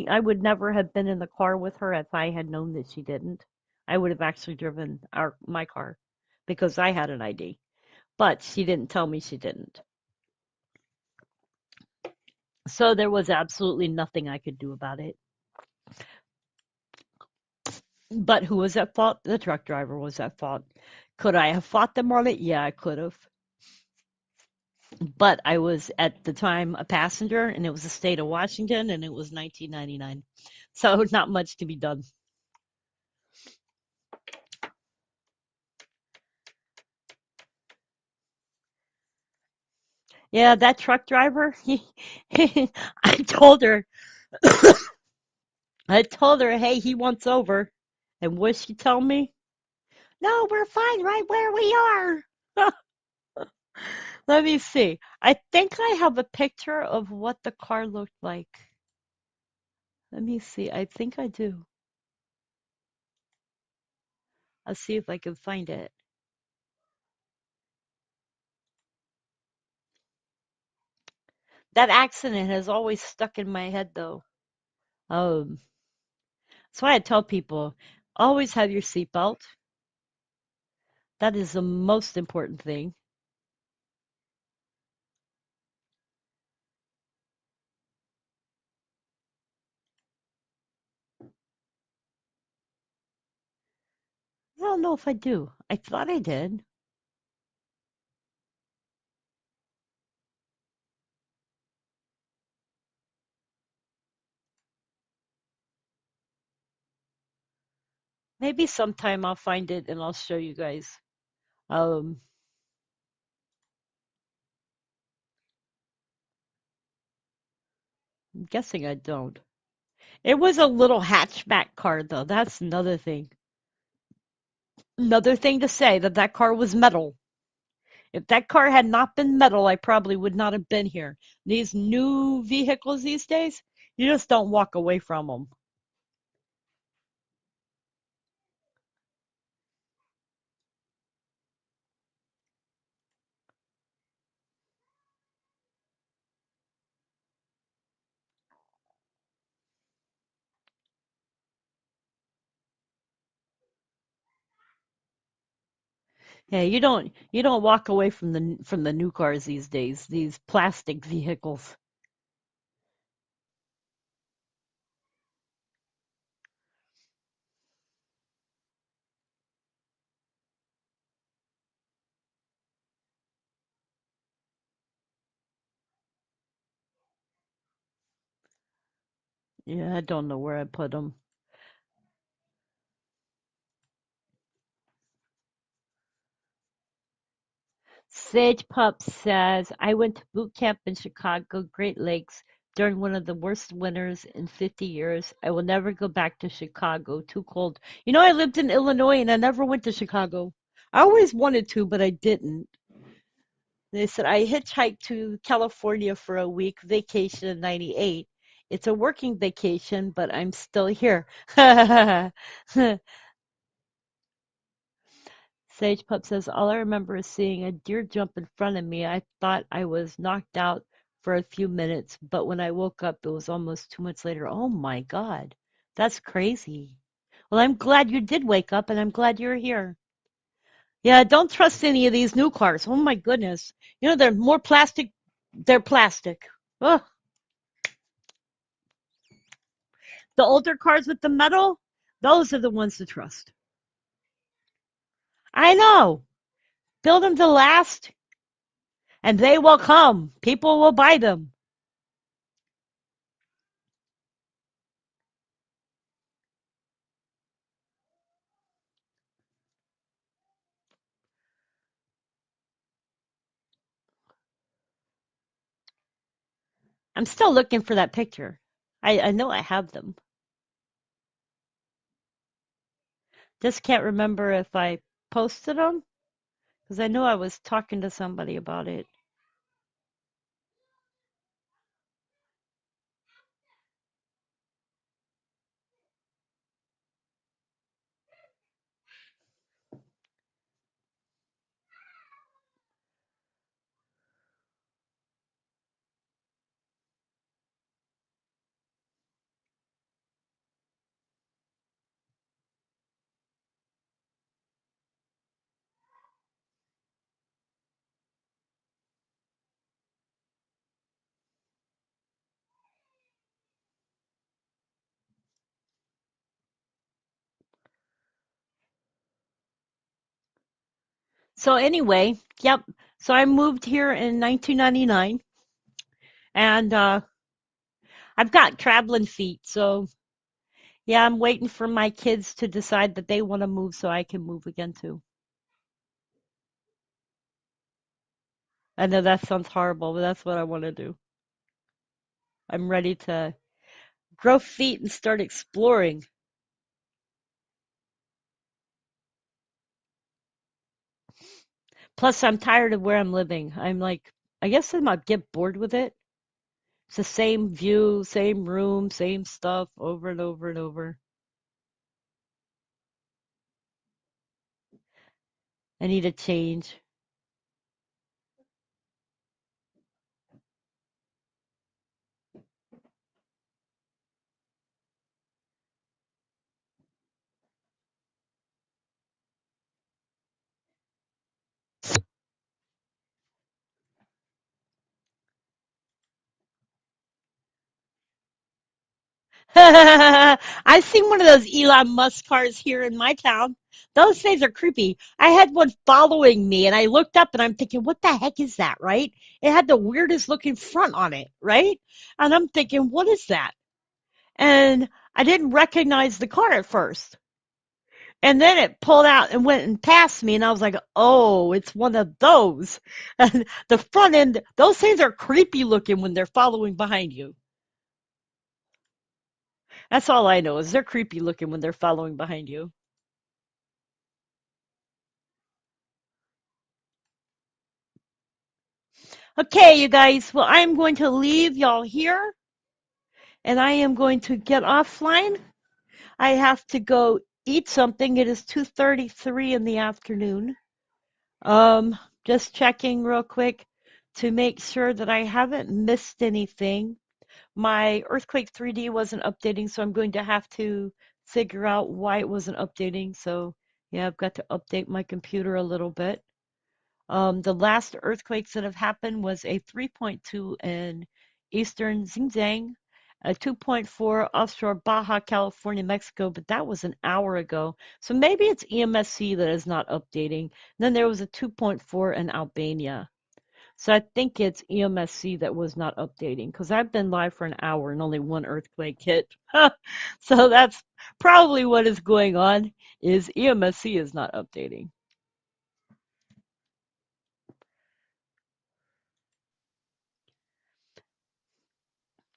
I would never have been in the car with her if I had known that she didn't. I would have actually driven my car because I had an ID, but she didn't tell me she didn't. So there was absolutely nothing I could do about it. But who was at fault? The truck driver was at fault. Could I have fought them on it? Yeah, I could have. But I was at the time a passenger, and it was the state of Washington, and it was 1999. So not much to be done. Yeah, that truck driver, I told her, hey, he wants over. And what she tell me? No, we're fine right where we are. Let me see. I think I have a picture of what the car looked like. Let me see. I think I do. I'll see if I can find it. That accident has always stuck in my head, though. Um, that's why I tell people always have your seatbelt. That is the most important thing. I don't know if I do. I thought I did. Maybe sometime I'll find it and I'll show you guys. Um, I'm guessing I don't. It was a little hatchback car, though. That's another thing. Another thing to say that that car was metal. If that car had not been metal, I probably would not have been here. These new vehicles these days, you just don't walk away from them. Yeah, you don't walk away from the new cars these days. These plastic vehicles. Yeah, I don't know where I put them. Sage Pup says, I went to boot camp in Chicago, Great Lakes, during one of the worst winters in 50 years. I will never go back to Chicago. Too cold. You know, I lived in Illinois and I never went to Chicago. I always wanted to, but I didn't. They said, I hitchhiked to California for a week vacation in 98. It's a working vacation, but I'm still here. Sage Pup says, all I remember is seeing a deer jump in front of me. I thought I was knocked out for a few minutes, but when I woke up, it was almost 2 months later. Oh my God, that's crazy. Well, I'm glad you did wake up and I'm glad you're here. Yeah, don't trust any of these new cars. Oh my goodness. You know, they're more plastic. They're plastic. Ugh. The older cars with the metal, those are the ones to trust. I know. Build them to last and they will come. People will buy them. I'm still looking for that picture. I know I have them. Just can't remember if I. posted them? Because I know I was talking to somebody about it. So anyway, yep. So I moved here in 1999, and I've got traveling feet. So yeah, I'm waiting for my kids to decide that they want to move so I can move again too. I know that sounds horrible, but that's what I want to do. I'm ready to grow feet and start exploring. Plus, I'm tired of where I'm living. I'm like, I guess I might get bored with it. It's the same view, same room, same stuff over and over and over. I need a change. I've seen one of those Elon Musk cars here in my town. Those things are creepy. I had one following me and I looked up and I'm thinking, what the heck is that, right? It had the weirdest looking front on it, right? And I'm thinking, what is that? And I didn't recognize the car at first. And then it pulled out and went and passed me, and I was like, oh, it's one of those. And the front end, those things are creepy looking when they're following behind you. That's all I know is they're creepy looking when they're following behind you. Okay, you guys. Well, I am going to leave y'all here and I am going to get offline. I have to go eat something. It is 2:33 in the afternoon. Just checking real quick to make sure that I haven't missed anything. My Earthquake 3D wasn't updating, so I'm going to have to figure out why it wasn't updating. So yeah, I've got to update my computer a little bit. The last earthquakes that have happened was a 3.2 in eastern Xinjiang, a 2.4 offshore Baja California, Mexico, but that was an hour ago. So maybe it's EMSC that is not updating. Then there was a 2.4 in Albania. So I think it's EMSC that was not updating because I've been live for an hour and only one earthquake hit. So that's probably what is going on is EMSC is not updating.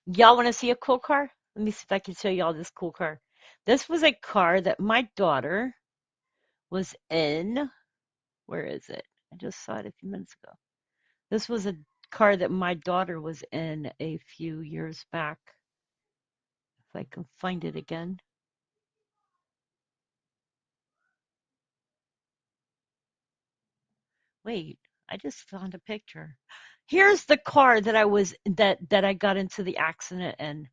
Y'all want to see a cool car? Let me see if I can show y'all this cool car. This was a car that my daughter was in. Where is it? I just saw it a few minutes ago. This was a car that my daughter was in a few years back. If I can find it again. Wait, I just found a picture. Here's the car that I got into the accident in.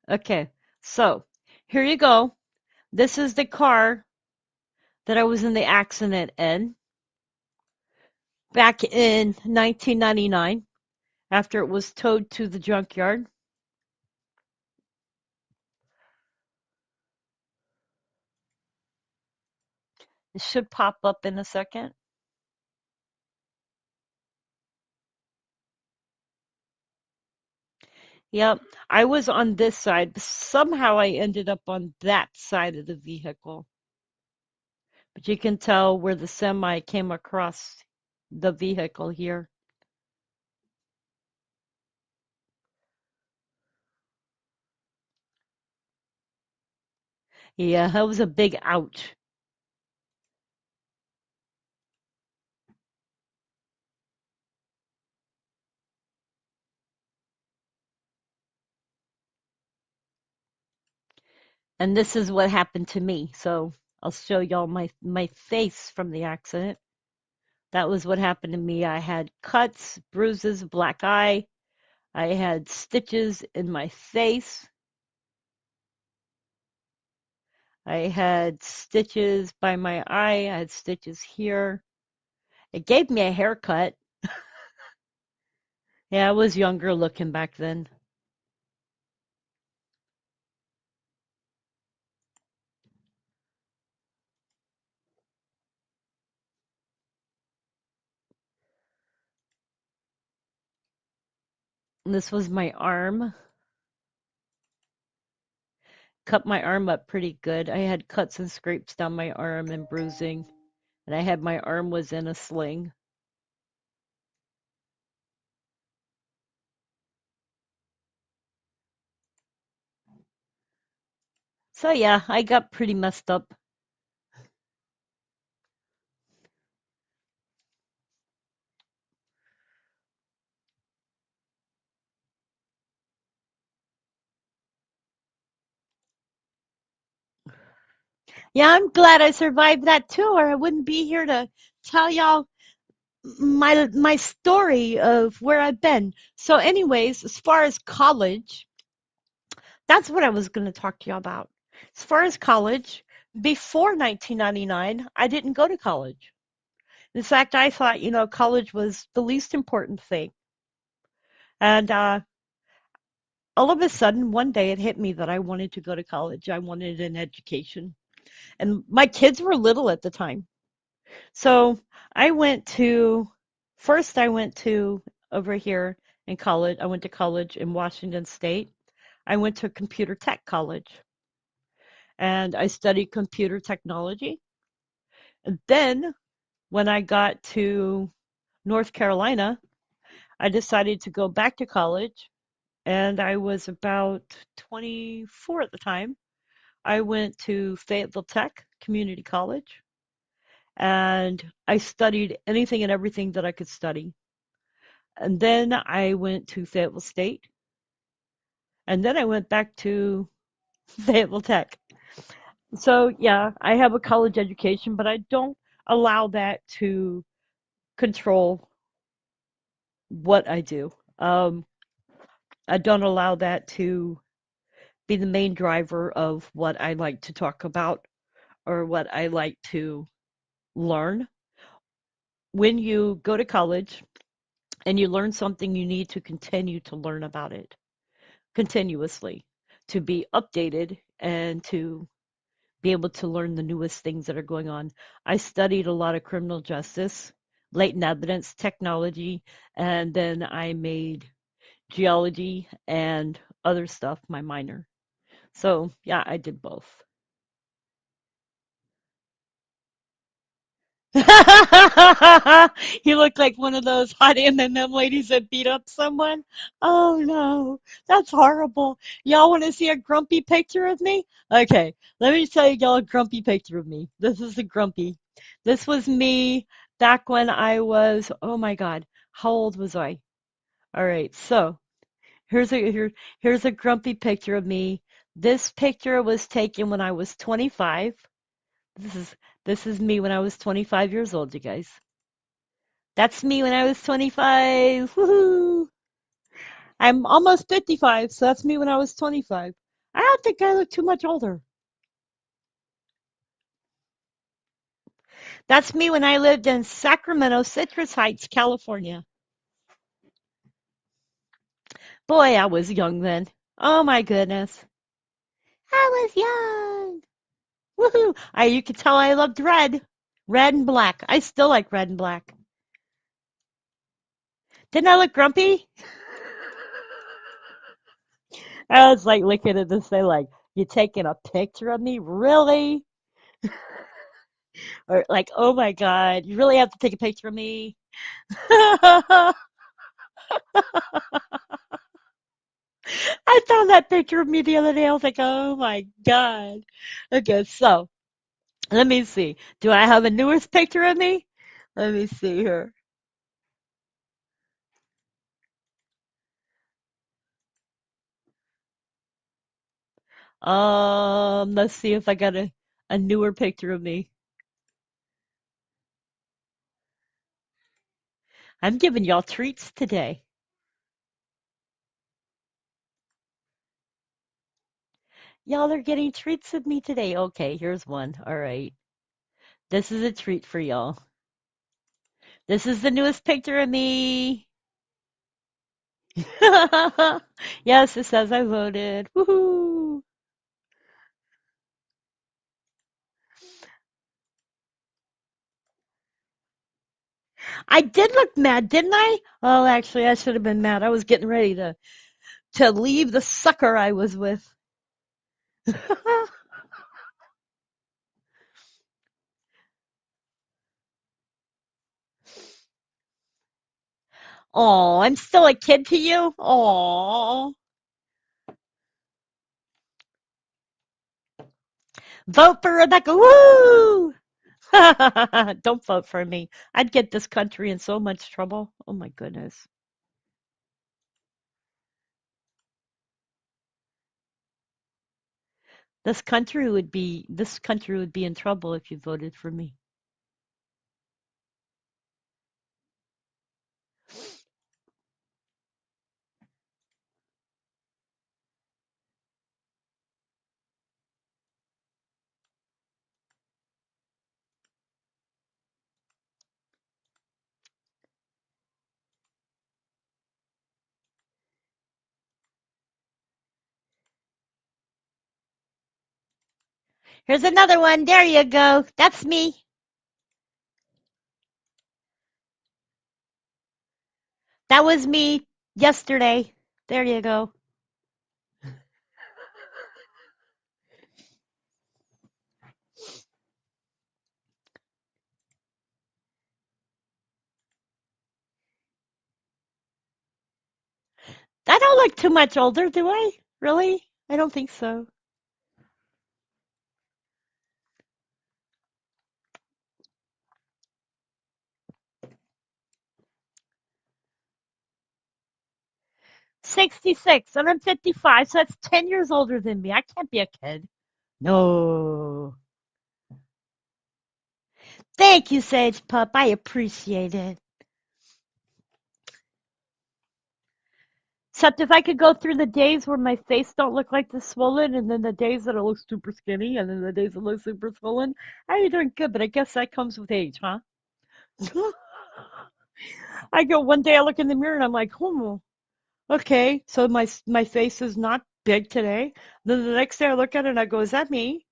Okay, so here you go. This is the car that I was in the accident in back in 1999 after it was towed to the junkyard. It should pop up in a second. Yep, I was on this side, but somehow I ended up on that side of the vehicle. But you can tell where the semi came across the vehicle here. Yeah, that was a big ouch. And this is what happened to me. So I'll show y'all my face from the accident. That was what happened to me. I had cuts, bruises, black eye. I had stitches in my face. I had stitches by my eye. I had stitches here. It gave me a haircut. Yeah, I was younger looking back then. And this was my arm. Cut my arm up pretty good. I had cuts and scrapes down my arm and bruising. And I had my arm was in a sling. So yeah, I got pretty messed up. Yeah, I'm glad I survived that too, or I wouldn't be here to tell y'all my story of where I've been. So, anyways, as far as college, that's what I was going to talk to y'all about. As far as college, before 1999, I didn't go to college. In fact, I thought, college was the least important thing. And all of a sudden, one day it hit me that I wanted to go to college. I wanted an education. And my kids were little at the time. So I went to, first, I went to over here in college. I went to college in Washington State. I went to computer tech college and I studied computer technology. And then when I got to North Carolina, I decided to go back to college and I was about 24 at the time. I went to Fayetteville Tech Community College and I studied anything and everything that I could study. And then I went to Fayetteville State, and then I went back to Fayetteville Tech. So, yeah, I have a college education, but I don't allow that to control what I do. I don't allow that to be the main driver of what I like to talk about or what I like to learn. When you go to college and you learn something, you need to continue to learn about it continuously to be updated and to be able to learn the newest things that are going on. I studied a lot of criminal justice, latent evidence technology, and then I made geology and other stuff my minor. So, yeah, I did both. You look like one of those hot M&M ladies that beat up someone. Oh no, that's horrible. Y'all want to see a grumpy picture of me? Okay, let me tell you y'all a grumpy picture of me. This is a grumpy. This was me back when I was, oh my God, how old was I? All right, so here's a grumpy picture of me. This picture was taken when I was 25. This is this is me when I was 25 years old, you guys. That's me when I was 25. Woohoo! I'm almost 55, so that's me when I was 25. I don't think I look too much older. That's me when I lived in Sacramento, Citrus Heights, California. Boy, I was young then. Oh my goodness. I was young. Woohoo! You could tell I loved red. Red and black. I still like red and black. Didn't I look grumpy? I was like looking at this thing like, you taking a picture of me? Really? Or like, oh my God, you really have to take a picture of me? I found that picture of me the other day. I was like, oh my God. Okay, so let me see. Do I have a newest picture of me? Let me see here. Let's see if I got a newer picture of me. I'm giving y'all treats today. Y'all are getting treats of me today. Okay, here's one. All right. This is a treat for y'all. This is the newest picture of me. Yes, it says I voted. Woohoo! I did look mad, didn't I? Oh, actually, I should have been mad. I was getting ready to leave the sucker I was with. Oh, I'm still a kid to you? Oh, vote for Rebecca. Woo! Don't vote for me. I'd get this country in so much trouble. Oh my goodness. This country would be in trouble if you voted for me. Here's another one. There you go. That's me. That was me yesterday. There you go. I don't look too much older, do I? Really? I don't think so. 66, and I'm 55, so that's 10 years older than me. I can't be a kid. No. Thank you, Sage Pup. I appreciate it. Except if I could go through the days where my face don't look like this swollen, and then the days that it looks super skinny, and then the days that look super swollen, I doing good. But I guess that comes with age, huh? I go one day, I look in the mirror, and I'm like, oh, okay, so my face is not big today. Then the next day, I look at it, and I go, is that me?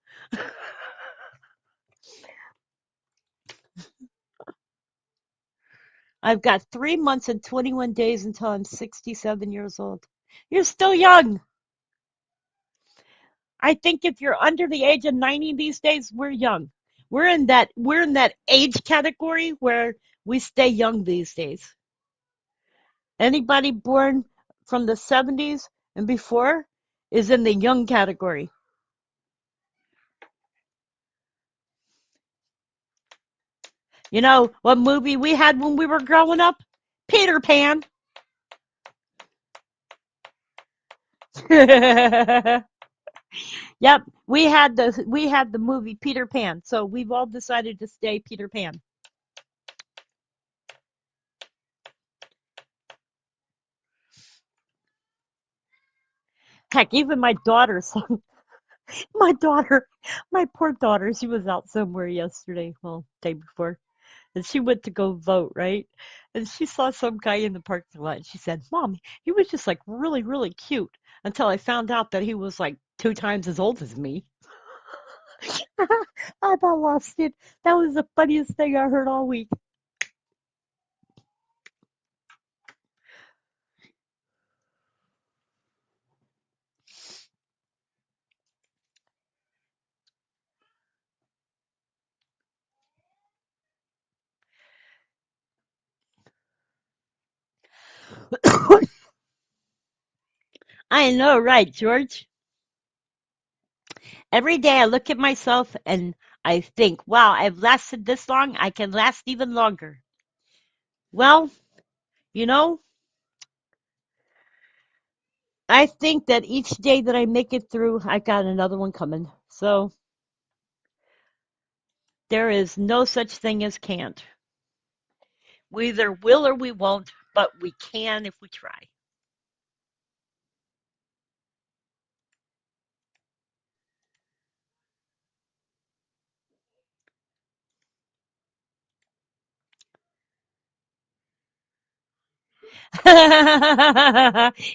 I've got 3 months and 21 days until I'm 67 years old. You're still young. I think if you're under the age of 90 these days, we're young. We're in that age category where we stay young these days. Anybody born from the 70s and before is in the young category. You know what movie we had when we were growing up? Peter Pan. Yep, we had the movie Peter Pan. So we've all decided to stay Peter Pan. Heck, even my daughter, my daughter, my poor daughter, she was out somewhere yesterday, well, day before, and she went to go vote, right? And she saw some guy in the parking lot, and she said, "Mom, he was just like really, really cute." Until I found out that he was like 2 times as old as me. I about lost it. That was the funniest thing I heard all week. I know, right, George? Every day I look at myself and I think, wow, I've lasted this long. I can last even longer. Well, you know, I think that each day that I make it through, I got another one coming. So there is no such thing as can't. We either will or we won't, but we can if we try.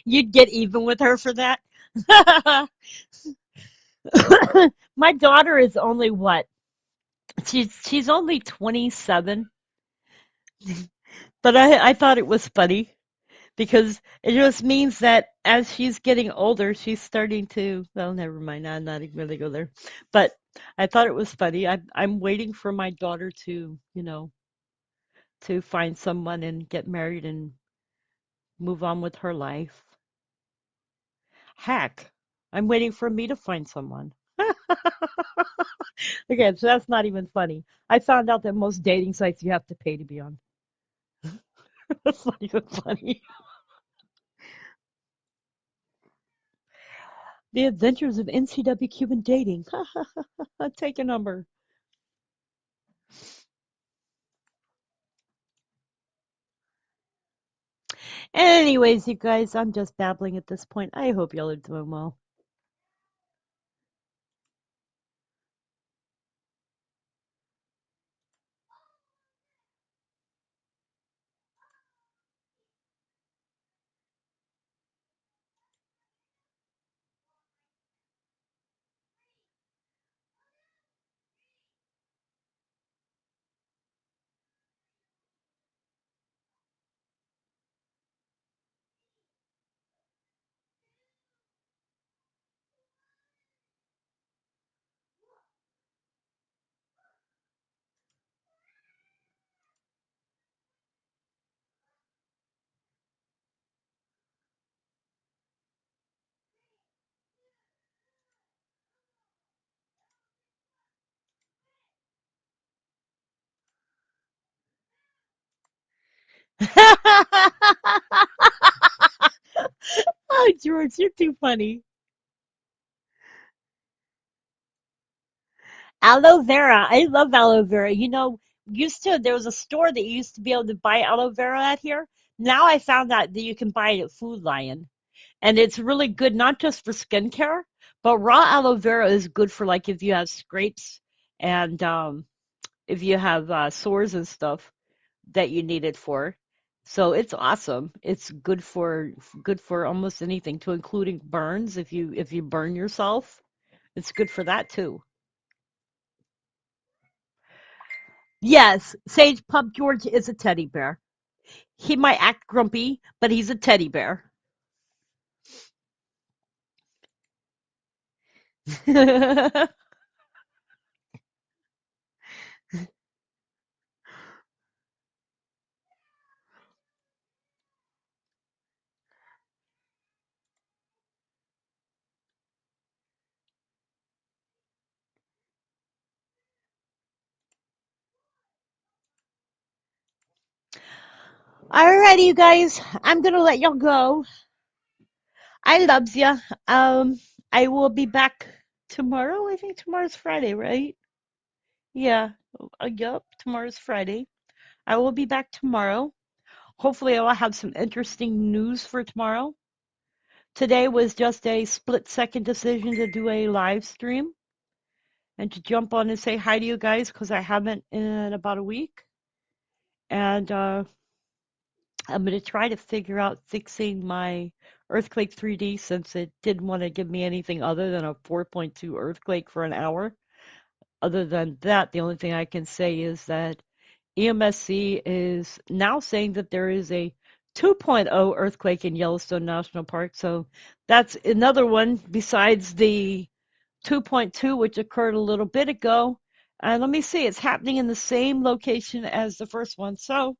You'd get even with her for that. My daughter is only what? She's only 27, but I thought it was funny because it just means that as she's getting older, she's starting to, well, never mind. I'm not even going to go there. But I thought it was funny. I'm waiting for my daughter to, to find someone and get married and move on with her life. Heck, I'm waiting for me to find someone. Okay, so that's not even funny. I found out that most dating sites you have to pay to be on. That's not even funny. The Adventures of Ncwq Cuban Dating. Take a number. Anyways, you guys, I'm just babbling at this point. I hope y'all are doing well. Oh, George, you're too funny. Aloe vera. I love aloe vera. Used to there was a store that you used to be able to buy aloe vera at here. Now I found out that you can buy it at Food Lion. And it's really good not just for skincare, but raw aloe vera is good for like if you have scrapes and if you have sores and stuff that you need it for. So it's awesome. It's good for almost anything, to including burns. If you burn yourself, it's good for that too. Yes, Sage Pup George is a teddy bear. He might act grumpy, but he's a teddy bear. Alrighty, you guys. I'm gonna let y'all go. I loves ya. Um, I will be back tomorrow. I think tomorrow's Friday, right? Yeah. Yup. Tomorrow's Friday. I will be back tomorrow. Hopefully, I'll have some interesting news for tomorrow. Today was just a split-second decision to do a live stream and to jump on and say hi to you guys because I haven't in about a week. And I'm going to try to figure out fixing my earthquake 3D since it didn't want to give me anything other than a 4.2 earthquake for an hour. Other than that, the only thing I can say is that EMSC is now saying that there is a 2.0 earthquake in Yellowstone National Park. So that's another one besides the 2.2, which occurred a little bit ago. And let me see, it's happening in the same location as the first one. So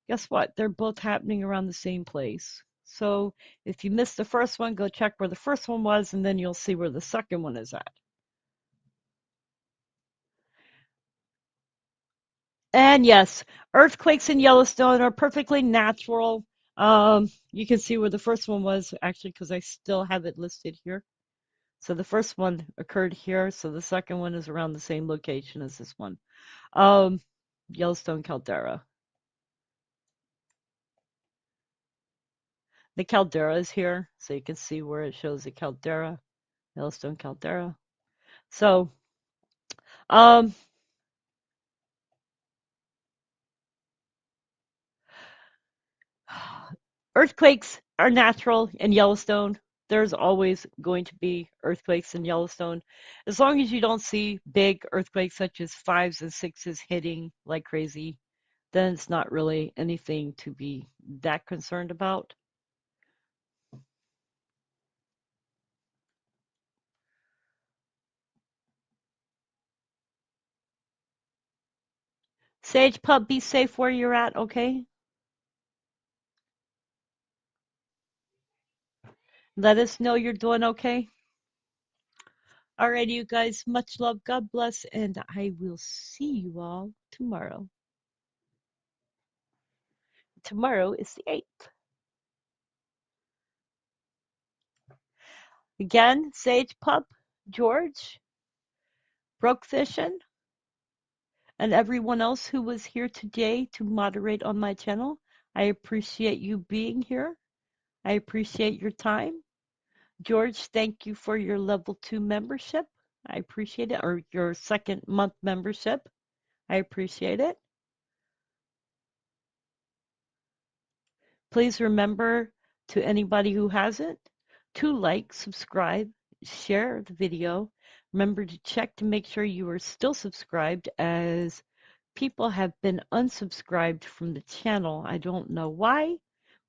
guess what? They're both happening around the same place. So if you missed the first one, go check where the first one was, and then you'll see where the second one is at. And yes, earthquakes in Yellowstone are perfectly natural. You can see where the first one was actually because I still have it listed here. So the first one occurred here, so the second one is around the same location as this one. Um, Yellowstone caldera. The caldera is here, so you can see where it shows the caldera, Yellowstone caldera. So, um, earthquakes are natural in Yellowstone. There's always going to be earthquakes in Yellowstone. As long as you don't see big earthquakes such as fives and sixes hitting like crazy, then it's not really anything to be that concerned about. Sage Pup, be safe where you're at, okay? Let us know you're doing okay. Alrighty, you guys, much love, God bless, and I will see you all tomorrow. Tomorrow is the 8th. Again, Sage Pup, George, Broke Fishing, and everyone else who was here today to moderate on my channel. I appreciate you being here. I appreciate your time. George, thank you for your level 2 membership. I appreciate it, or your second month membership. I appreciate it. Please remember, to anybody who hasn't, to like, subscribe, share the video. Remember to check to make sure you are still subscribed, as people have been unsubscribed from the channel. I don't know why,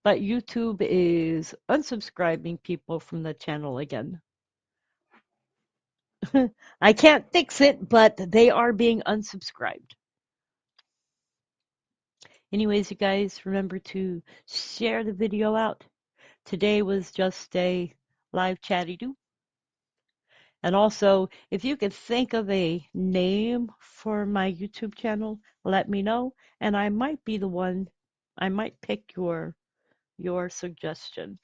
but YouTube is unsubscribing people from the channel again. I can't fix it, but they are being unsubscribed. Anyways, you guys, remember to share the video out. Today was just a live chatty do. And also, if you could think of a name for my YouTube channel, let me know, and I might be the one, I might pick your suggestion.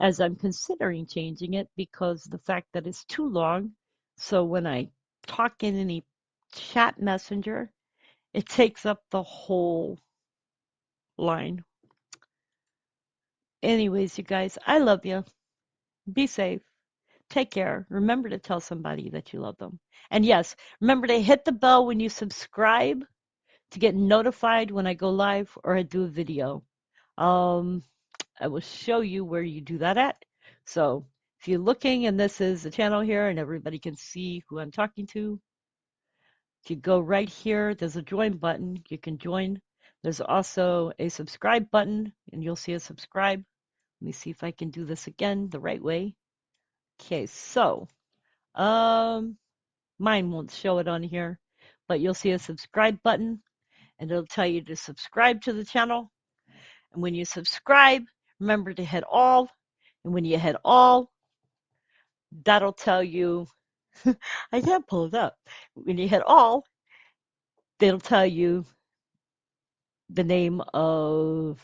As I'm considering changing it because the fact that it's too long. So when I talk in any chat messenger, it takes up the whole line. Anyways, you guys, I love you. Be safe. Take care. Remember to tell somebody that you love them. And yes, remember to hit the bell when you subscribe to get notified when I go live or I do a video. Um, I will show you where you do that at. So if you're looking and this is the channel here and everybody can see who I'm talking to, if you go right here, there's a join button. You can join. There's also a subscribe button and you'll see a subscribe. Let me see if I can do this again the right way. Okay, so um, mine won't show it on here, but you'll see a subscribe button and it'll tell you to subscribe to the channel. And when you subscribe, remember to hit all. And when you hit all, that'll tell you, I can't pull it up. When you hit all, it'll tell you the name of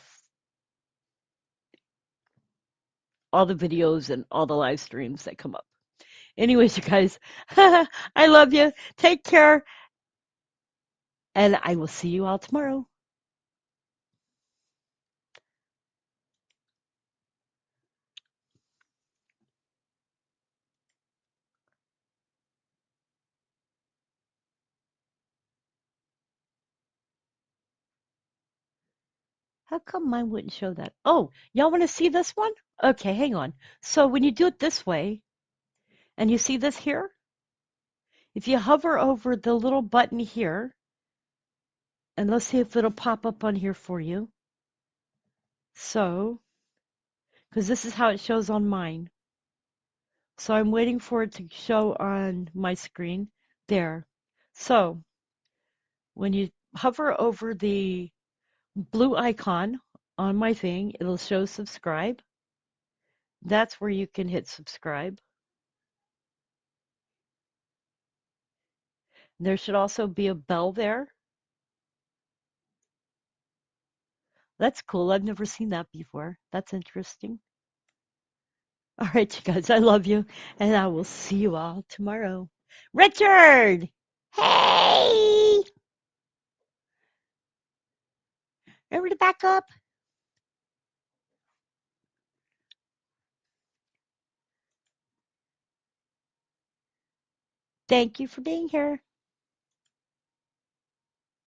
all the videos and all the live streams that come up. Anyways, you guys, I love you. Take care. And I will see you all tomorrow. How come mine wouldn't show that? Oh, y'all want to see this one? Okay, hang on. So when you do it this way, and you see this here, if you hover over the little button here, and let's see if it'll pop up on here for you. So, because this is how it shows on mine. So I'm waiting for it to show on my screen. There. So when you hover over the blue icon on my thing. It'll show subscribe. That's where you can hit subscribe. There should also be a bell there. That's cool. I've never seen that before. That's interesting. All right, you guys, I love you, and I will see you all tomorrow. Richard! Hey! Remember to back up? Thank you for being here.